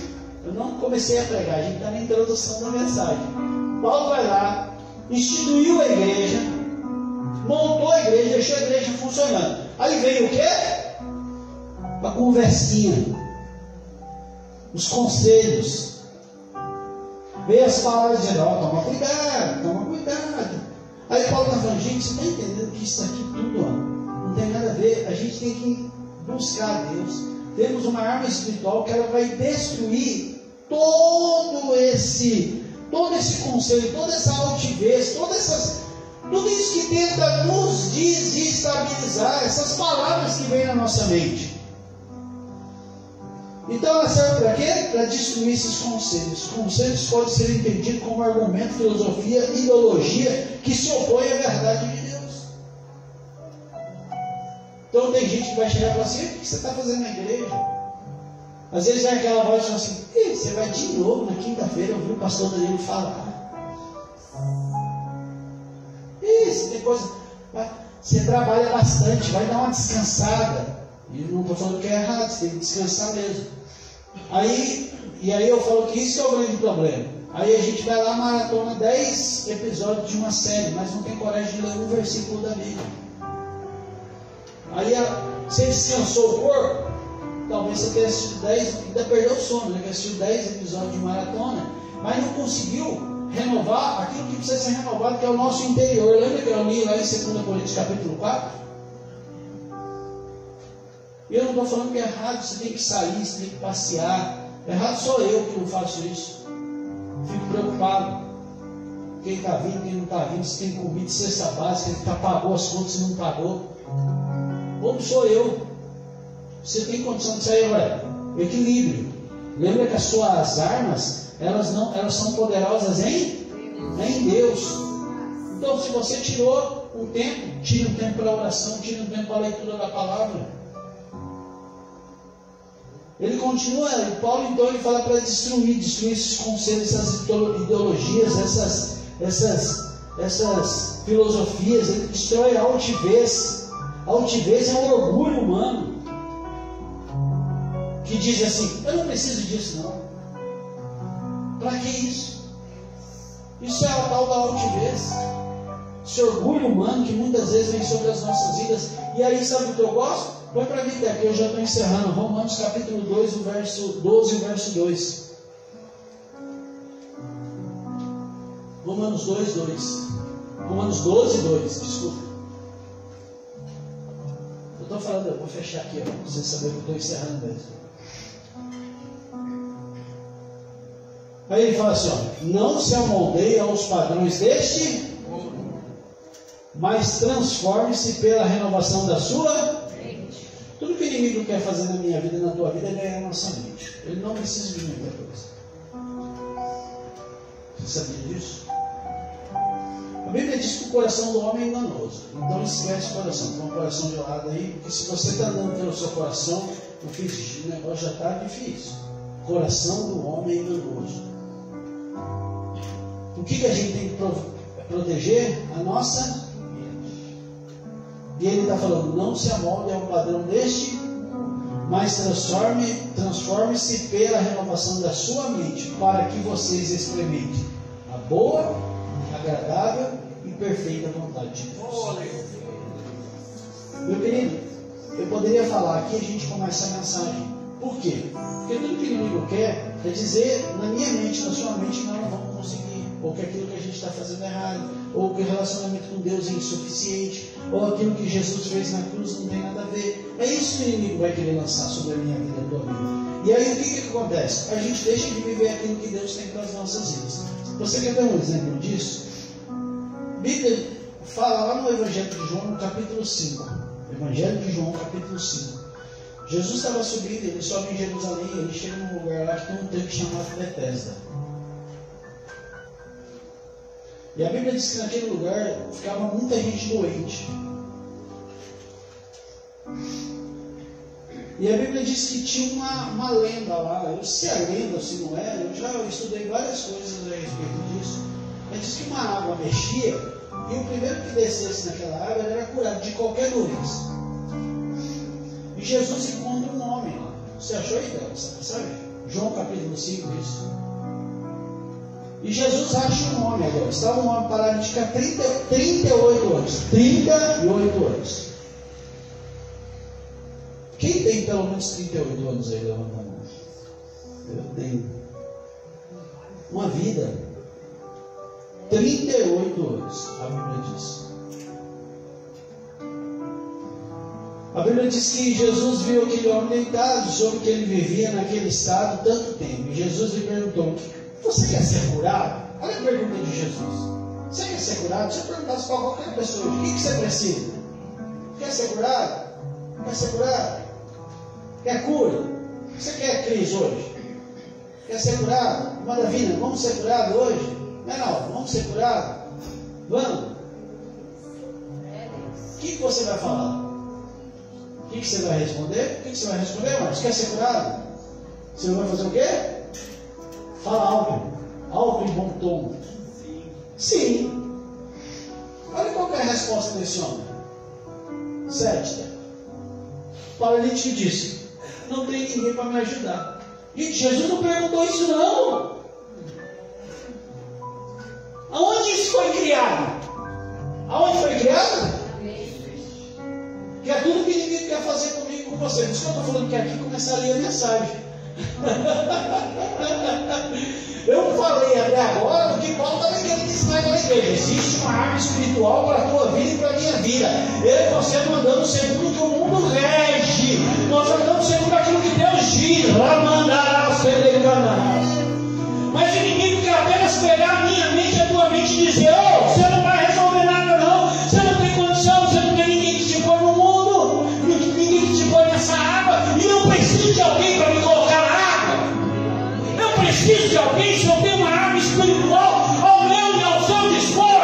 eu não comecei a pregar, a gente está na introdução da mensagem. Paulo vai lá, instituiu a igreja, montou a igreja, deixou a igreja funcionando. Aí veio o quê? A conversinha, os conselhos. Veio as palavras dizendo, ó, toma cuidado, toma cuidado. Aí Paulo está falando, gente, você está entendendo que isso aqui tudo, ó, não tem nada a ver. A gente tem que buscar a Deus. Temos uma arma espiritual que ela vai destruir todo esse conselho, toda essa altivez, tudo isso que tenta nos desestabilizar, essas palavras que vêm na nossa mente. Então ela serve para quê? Para destruir esses conselhos. Conselhos podem ser entendidos como argumento, filosofia, ideologia que se opõe à verdade de Deus. Então tem gente que vai chegar e falar assim, o que você está fazendo na igreja? Às vezes vem aquela voz e fala assim, você vai de novo na quinta-feira ouvir o pastor Danilo falar. Isso, tem coisa. Você trabalha bastante, vai dar uma descansada. E não estou falando que é errado, você tem que descansar mesmo. E aí eu falo que isso é o grande problema. Aí a gente vai lá, maratona 10 episódios de uma série, mas não tem coragem de ler um versículo da Bíblia. Aí você descansou o corpo, talvez você tenha assistido 10, ainda perdeu o sono, né? Que assistiu 10 episódios de maratona, mas não conseguiu renovar aquilo que precisa ser renovado, que é o nosso interior. Lembra que eu li lá em 2 Coríntios capítulo 4? E eu não estou falando que é errado, você tem que sair, você tem que passear. Errado sou eu que não faço isso. Fico preocupado. Quem está vindo, quem não está vindo, se tem comida, cesta básica, quem pagou as contas, se não pagou. Como sou eu? Você tem condição de sair, olha, equilíbrio. Lembra que as suas armas, elas são poderosas em Deus. Então, se você tirou um tempo, tira um tempo para oração, tira um tempo para a leitura da palavra. Ele continua, e Paulo então ele fala para destruir esses conceitos, essas ideologias, essas filosofias. Ele destrói a altivez. A altivez é um orgulho humano que diz assim: eu não preciso disso não. Para que isso? Isso é a tal da altivez, esse orgulho humano que muitas vezes vem sobre as nossas vidas. E aí, sabe o que eu gosto? Põe para mim aqui, eu já estou encerrando. Romanos capítulo 2, o verso 12 e o verso 2. Romanos 2, 2. Romanos 12, 2, desculpa. Eu estou falando, eu vou fechar aqui, para vocês saberem que eu estou encerrando mesmo. Aí ele fala assim, ó: não se amoldeie aos padrões deste, mas transforme-se pela renovação da sua mente. Tudo que o inimigo quer fazer na minha vida e na tua vida é ganhar a nossa mente. Ele não precisa de muita coisa. Você sabia disso? A Bíblia diz que o coração do homem é enganoso. Então esquece o coração. Põe o coração de lado aí, porque se você está andando pelo seu coração, o negócio já está difícil. O coração do homem é enganoso. O que a gente tem que proteger? A nossa mente. E ele está falando: não se amolde ao padrão deste, mas transforme-se pela renovação da sua mente, para que vocês experimentem a boa, agradável e perfeita vontade de Deus. Meu querido, eu poderia falar aqui e a gente começa a mensagem. Por quê? Porque tudo que o inimigo quer é dizer na minha mente, na sua mente, não vamos conseguir. Ou que aquilo que a gente está fazendo é errado, ou que o relacionamento com Deus é insuficiente, ou aquilo que Jesus fez na cruz não tem nada a ver. É isso que o inimigo vai querer lançar sobre a minha vida e a tua vida. E aí o que acontece? A gente deixa de viver aquilo que Deus tem para as nossas vidas. Você quer ver um exemplo disso? A Bíblia fala lá no Evangelho de João, no capítulo 5. Evangelho de João, capítulo 5. Jesus estava subindo, ele sobe em Jerusalém, ele chega num lugar lá que tem um tanque chamado Betesda. E a Bíblia diz que naquele lugar ficava muita gente doente. E a Bíblia diz que tinha uma lenda lá. Eu sei a lenda ou se não é, eu já estudei várias coisas a respeito disso. Mas diz que uma água mexia e o primeiro que descesse naquela água era curado de qualquer doença. E Jesus encontra um homem lá. Você achou aí dessa passagem? João capítulo 5, isso. E Jesus acha um homem agora. Estava um homem paralítico há 38 anos. 38 anos. Quem tem pelo menos 38 anos aí? Levanta a mão. Eu tenho. Uma vida. 38 anos. A Bíblia diz. A Bíblia diz que Jesus viu aquele homem deitado, soube que ele vivia naquele estado tanto tempo. E Jesus lhe perguntou: você quer ser curado? Olha a pergunta de Jesus. Você quer ser curado? Se eu perguntasse para qualquer pessoa: o que você precisa? Quer ser curado? Quer ser curado? Quer cura? Você quer crise hoje? Quer ser curado? Maravilha, vamos ser curados hoje? Não, vamos ser curados? Vamos? O que você vai falar? O que você vai responder? O que você vai responder, Marcos? Quer ser curado? Você vai fazer o quê? Fala alto em bom tom. Sim. Olha qual é a resposta desse homem. 7. O paralítico disse: não tem ninguém para me ajudar. Gente, Jesus não perguntou isso não. Aonde isso foi criado? Aonde foi criado? Que é tudo que ninguém quer fazer comigo, com você. Por isso que eu estou falando que aqui começaria a mensagem. Eu falei até agora o que Paulo também quer ensinar na igreja. Existe uma arma espiritual para a tua vida e para a minha vida. Eu e você não andamos segundo o que o mundo rege. Nós andamos segundo aquilo que Deus diz. Lá mandará os peregrinos. Mas o inimigo quer apenas pegar a minha mente e a tua mente e dizer: oh, você não vai resolver nada não. Você não tem condição, você não tem ninguém que te põe no mundo, ninguém que te põe nessa água. E eu preciso de alguém para me colocar na água. Eu preciso de alguém, se eu tenho uma arma espiritual ao meu e ao seu dispor.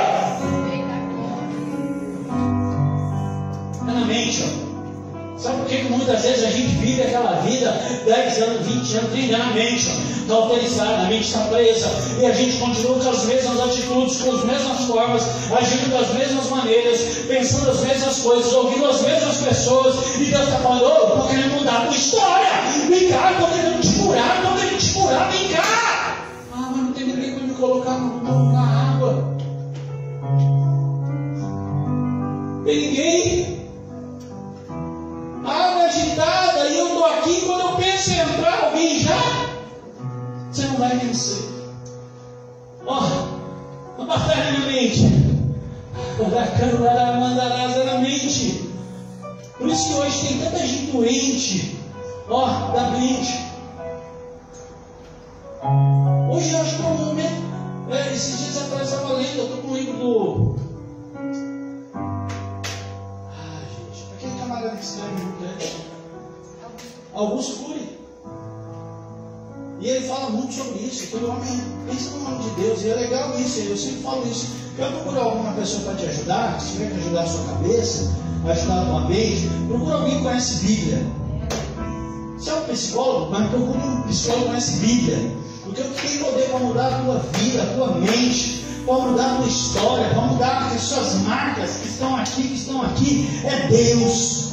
É na mente, ó. Sabe por que muitas vezes a gente vive aquela vida 10 anos, 20 anos, 30 anos, a mente está autorizada, a mente está presa, e a gente continua com as mesmas atitudes, com as mesmas formas, agindo das mesmas maneiras, pensando as mesmas coisas, ouvindo as mesmas pessoas, e Deus está falando: ô, estou querendo mudar a tua história, vem cá, estou querendo te curar, vem cá. Ah, mas não tem ninguém para me colocar na água. Tem ninguém. A água agitada, e eu estou aqui, quando eu penso em entrar, alguém já. Você não vai vencer. Ó, uma batalha na mente. Na mente. Por isso que hoje tem tanta gente doente. Ó, da mente. Hoje eu acho que é um momento. Esses dias atrás eu estava lendo, eu estou com um livro do. Gente, aquele camarada que escreve muito, né? Augusto Cury. E ele fala muito sobre isso, que o homem pensa no nome de Deus, e é legal isso, eu sempre falo isso. Quer procurar alguma pessoa para te ajudar, se tiver que ajudar a sua cabeça, ajudar a tua mente, procura alguém que conhece Bíblia. Você é um psicólogo, mas procura um psicólogo que conhece Bíblia. Porque o que tem poder para mudar a tua vida, a tua mente, para mudar a tua história, para mudar as suas marcas que estão aqui, é Deus.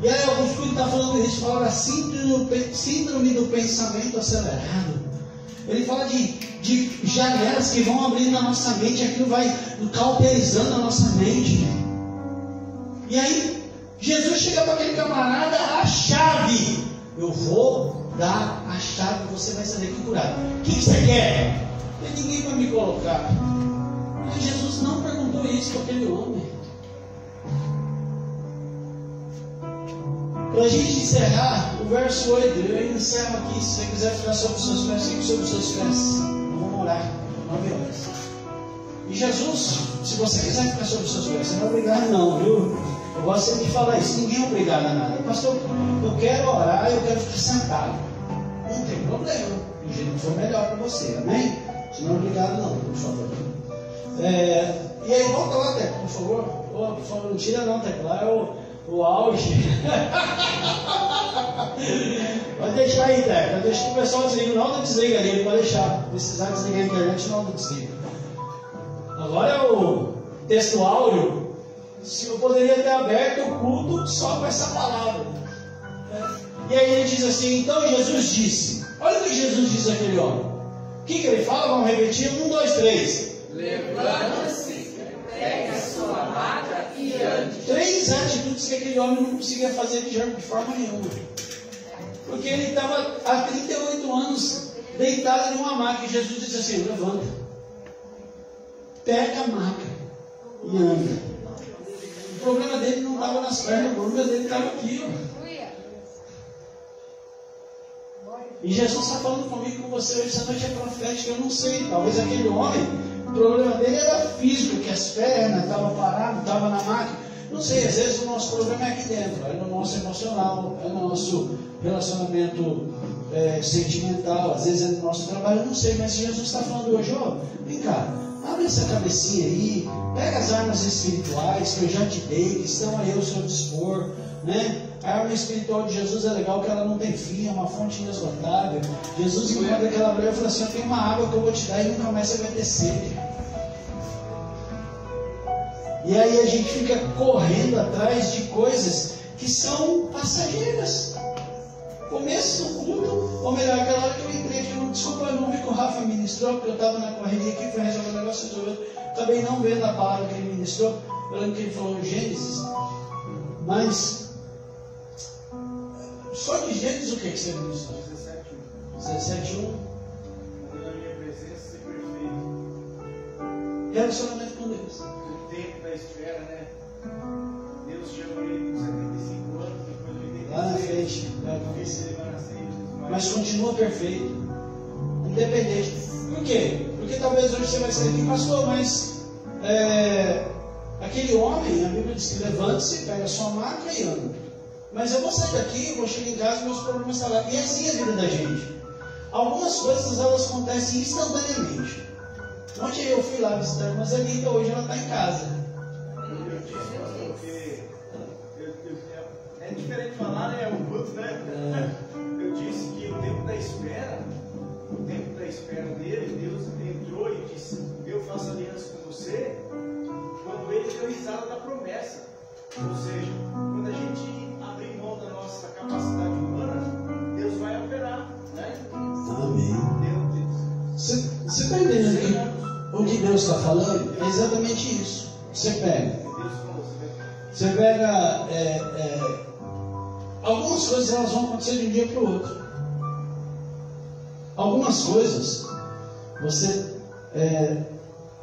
E aí alguns filhos estão falando isso, fala da síndrome do pensamento acelerado. Ele fala de janelas que vão abrindo na nossa mente, aquilo vai cauterizando a nossa mente. E aí Jesus chega para aquele camarada, a chave. Eu vou dar a chave, você vai sair daqui curado. O que você quer? Não tem ninguém para me colocar. Mas Jesus não perguntou isso para aquele homem. Para a gente encerrar, o verso 8, eu encerro aqui. Se você quiser ficar sobre os seus pés, fique sobre os seus pés. Vamos orar, 9 horas. E Jesus, se você quiser ficar sobre os seus pés, você não é obrigado não, viu? Eu gosto sempre de falar isso, ninguém é obrigado a nada. Pastor, eu quero orar, eu quero ficar sentado. Não tem problema, do jeito que for melhor para você, amém? Se não é obrigado não, por favor. E aí, volta lá, Teco, por favor. Por favor, não tira não, Teco, lá é o auge. Pode deixar aí, Teco, deixa que o pessoal desliga, não desliga ali, pode deixar. Se precisar desligar a internet, não desliga. Agora é o texto áureo. Se eu poderia ter aberto o culto só com essa palavra. E aí ele diz assim: então Jesus disse. Olha o que Jesus disse àquele homem. O que ele fala? Vamos repetir: 1, 2, 3. Levanta-se, pega a sua maca e ande. 3 atitudes que aquele homem não conseguia fazer de forma nenhuma. Porque ele estava há 38 anos deitado em uma maca. E Jesus disse assim: levanta, pega a maca e anda. O problema dele não estava nas pernas, o problema dele estava aqui. Ó. E Jesus está falando comigo, com você hoje. Essa noite é profética, eu não sei. Talvez aquele homem, o problema dele era físico, que as pernas estavam paradas, estavam na máquina. Não sei, às vezes o nosso problema é aqui dentro, é no nosso emocional, é no nosso relacionamento sentimental, às vezes é no nosso trabalho, eu não sei. Mas Jesus está falando hoje: ó, vem cá. Abre essa cabecinha aí, pega as armas espirituais que eu já te dei, que estão aí ao seu dispor, né? A arma espiritual de Jesus é legal, que ela não tem fim, é uma fonte inesgotável. Jesus encontra aquela mulher e fala assim: eu tenho uma água que eu vou te dar e nunca mais você vai ter sede. E aí a gente fica correndo atrás de coisas que são passageiras. Começo do culto, ou melhor, aquela hora que eu entrei aqui, desculpa, eu não vi que o Rafa ministrou, porque eu estava na correria aqui, foi resolver um negócio, resolveu. Acabei não vendo a palavra que ele ministrou. Eu lembro que ele falou Gênesis, mas só de Gênesis o que você ministrou? 17:1. Na minha presença ser perfeito. Relacionamento com Deus. O tempo da esfera, né? Deus chamou ele com 75 anos, depois de 86. Lá na frente. Mas continua perfeito. Independente. Por quê? Porque talvez hoje você vai sair aqui: pastor, mas aquele homem, a Bíblia diz que levante-se, pega a sua maca e anda. Mas eu vou sair daqui, eu vou chegar em casa e meus problemas estão lá. E é assim a vida da gente. Algumas coisas elas acontecem instantaneamente. Ontem eu fui lá visitar a irmã Zelita, hoje ela está em casa. Porque minutos, né? Eu disse que o tempo da espera dele, Deus entrou e disse: eu faço aliança com você, quando ele deu risada da promessa. Ou seja, quando a gente abrir mão da nossa capacidade humana, Deus vai operar, né? Amém. Você está entendendo o que Deus está falando? É exatamente isso. Você pega. Algumas coisas elas vão acontecer de um dia para o outro. Algumas coisas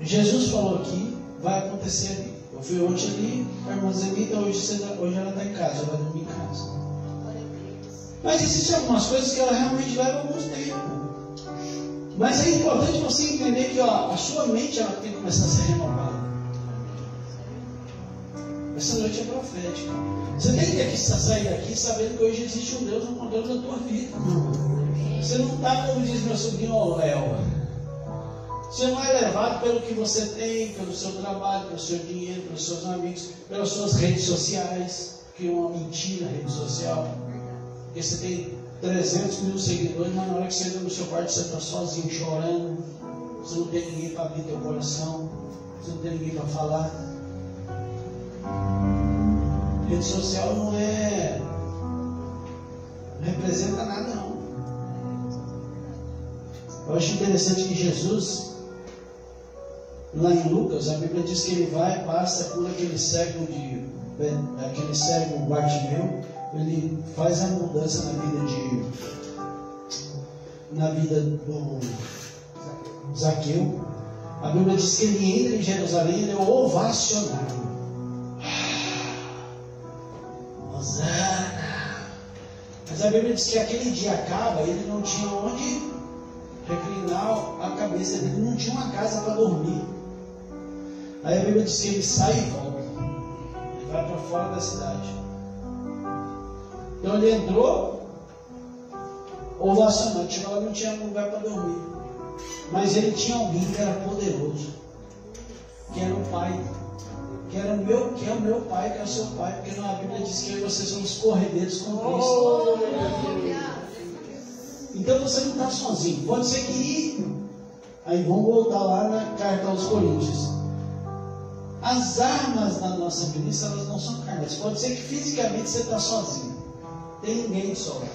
Jesus falou aqui, vai acontecer ali. Eu fui ontem ali, a irmã Zenita, hoje ela está em casa, ela vai dormir em casa. Mas existem algumas coisas que ela realmente levam alguns tempo. Mas é importante você entender que a sua mente ela tem que começar a ser renovada. Essa noite é profética. Você tem que sair daqui sabendo que hoje existe um Deus no controle da tua vida. Você não está, como diz meu sobrinho, ao léu. Você não é levado pelo que você tem, pelo seu trabalho, pelo seu dinheiro, pelos seus amigos, pelas suas redes sociais, que é uma mentira rede social. Porque você tem 300 mil seguidores, mas na hora que você entra no seu quarto você está sozinho, chorando. Você não tem ninguém para abrir teu coração. Você não tem ninguém para falar. Rede social não representa nada não. Eu acho interessante que Jesus, lá em Lucas, a Bíblia diz que ele vai, passa, cura aquele cego Bartimeu, ele faz a mudança na vida do Zaqueu. A Bíblia diz que ele entra em Jerusalém, ele é ovacionado. Mas a Bíblia diz que aquele dia acaba, ele não tinha onde reclinar a cabeça dele, não tinha uma casa para dormir. Aí a Bíblia diz que ele sai e volta, ele vai para fora da cidade. Então ele entrou ovacionado, chegou lá, não tinha lugar para dormir, mas ele tinha alguém que era poderoso, que era o pai, que é o meu pai, que é o seu pai, porque na Bíblia diz que vocês são os corredeiros com Cristo. Então você não está sozinho. Pode ser que, aí vamos voltar lá na carta aos Coríntios. As armas da nossa milícia, elas não são carnais. Pode ser que fisicamente você está sozinho, tem ninguém de sobra.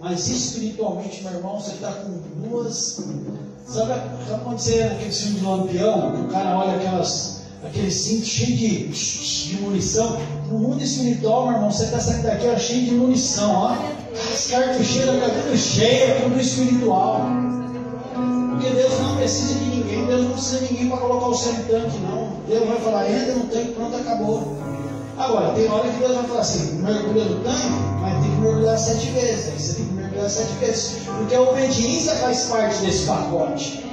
Mas espiritualmente, meu irmão, você está com duas. Sabe quando você é naquele filme de Lampião, que o cara olha aquele cinto cheio de munição? No mundo espiritual, meu irmão, você está saindo daqui cheio de munição, ó. As cartucheiras estão tudo cheias, tudo espiritual. Porque Deus não precisa de ninguém, Deus não precisa de ninguém para colocar o seu em tanque, não. Deus vai falar, entra no tanque, pronto, acabou. Agora, tem hora que Deus vai falar assim, mergulha no tanque, mas tem que mergulhar 7 vezes. Aí você tem que mergulhar 7 vezes. Porque a obediência faz parte desse pacote.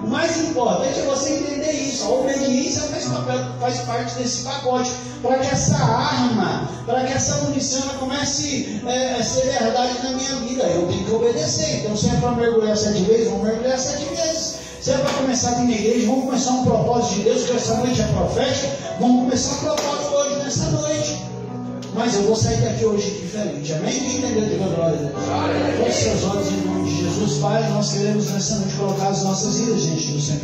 O mais importante é você entender isso. A obediência faz parte desse pacote. Para que essa arma, para que essa munição comece a ser verdade na minha vida. Eu tenho que obedecer. Então, se é para mergulhar 7 vezes, vamos mergulhar 7 vezes. Se é para começar a vir na igreja, vamos começar um propósito de Deus, que essa noite é profética. Vamos começar um propósito hoje, nessa noite. Mas eu vou sair daqui hoje diferente. Amém? Quem entendeu? Diga glória a Deus. Feche seus olhos em nome de Jesus. Pai, nós queremos nessa noite colocar as nossas vidas diante do Senhor.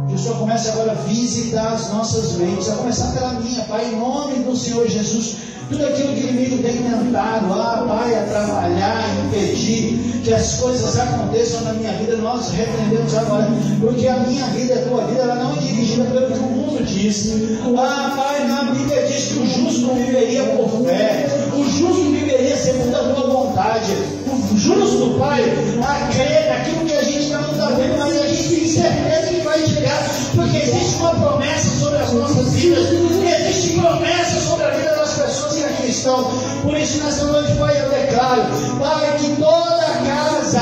Que o Senhor comece agora a visitar as nossas mentes, a começar pela minha, Pai, em nome do Senhor Jesus. Tudo aquilo que o inimigo tem tentado, Pai, a trabalhar, a impedir que as coisas aconteçam na minha vida, nós repreendemos agora, porque a minha vida, a tua vida, ela não é dirigida pelo que o mundo diz. Pai, na Bíblia diz que o justo viveria por fé, o justo viveria segundo a tua vontade, o justo, Pai, a crer naquilo que a gente não está vendo, mas a gente tem certeza que vai chegar, porque existe uma promessa sobre as nossas vidas, existe promessa sobre a vida das pessoas que aqui estão. Por isso, nessa noite, Pai, eu declaro, Pai, que toda casa,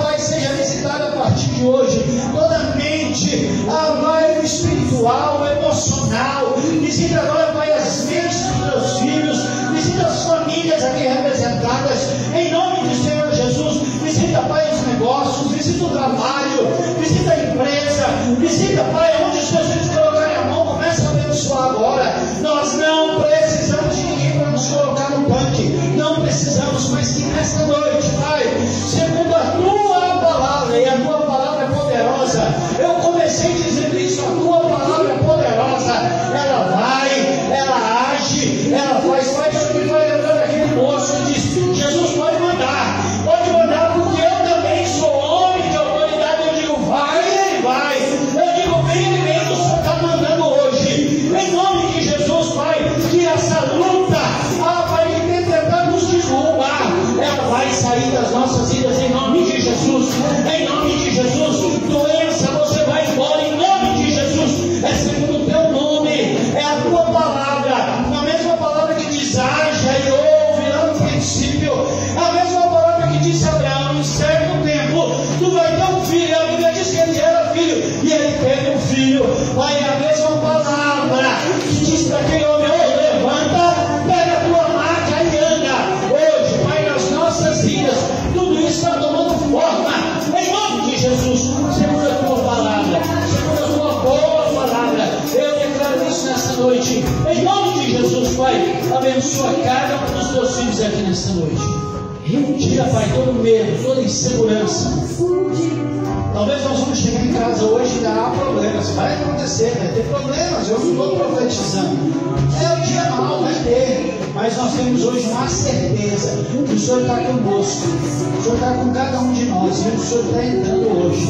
Pai, seja visitada a partir de hoje, toda mente, Pai, o espiritual, o emocional, visita agora, Pai, as mentes dos teus filhos, visita as famílias aqui representadas, em nome do Senhor Jesus, visita, Pai, os negócios, visita o trabalho, visita a empresa, visita, Pai, onde os teus filhos colocarem a mão, começa a abençoar agora. Nós não precisamos sair das nossas vidas em nome de Jesus. Em nome de Jesus. Doença, você vai embora em nome de Jesus. É segundo o teu nome, é a tua palavra. A mesma palavra que diz haja e ouve lá no princípio. A mesma palavra que disse a Abraão, em certo tempo, tu vai ter um filho. A Bíblia diz que ele era filho e ele teve um filho. Pai, é a mesma palavra que diz para aquele homem, levanta, pega a tua maca e anda. Hoje, Pai, nas nossas vidas, tudo isso está tomando forma. Em nome de Jesus, segundo a tua palavra, segundo a tua boa palavra, eu declaro isso nessa noite. Em nome de Jesus, Pai, abençoa cada um dos teus filhos aqui nesta noite. Tira, Pai, todo medo, toda insegurança. Talvez nós vamos chegar em casa hoje e dará problemas. Vai acontecer, vai ter problemas. Eu não estou profetizando. É o dia mal, vai ter. Mas nós temos hoje uma certeza que o Senhor está conosco. O Senhor está com cada um de nós. E o Senhor está entrando hoje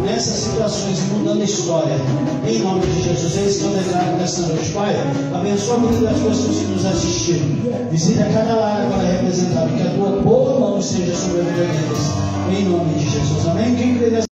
nessas situações e mudando a história. Em nome de Jesus. É isso que eu declaro nessa noite. Pai, abençoa a vida das pessoas que nos assistiram. Visita cada lar agora representado. Que a tua boa mão seja sobre a vida deles. Em nome de Jesus. Amém? Quem crê nessa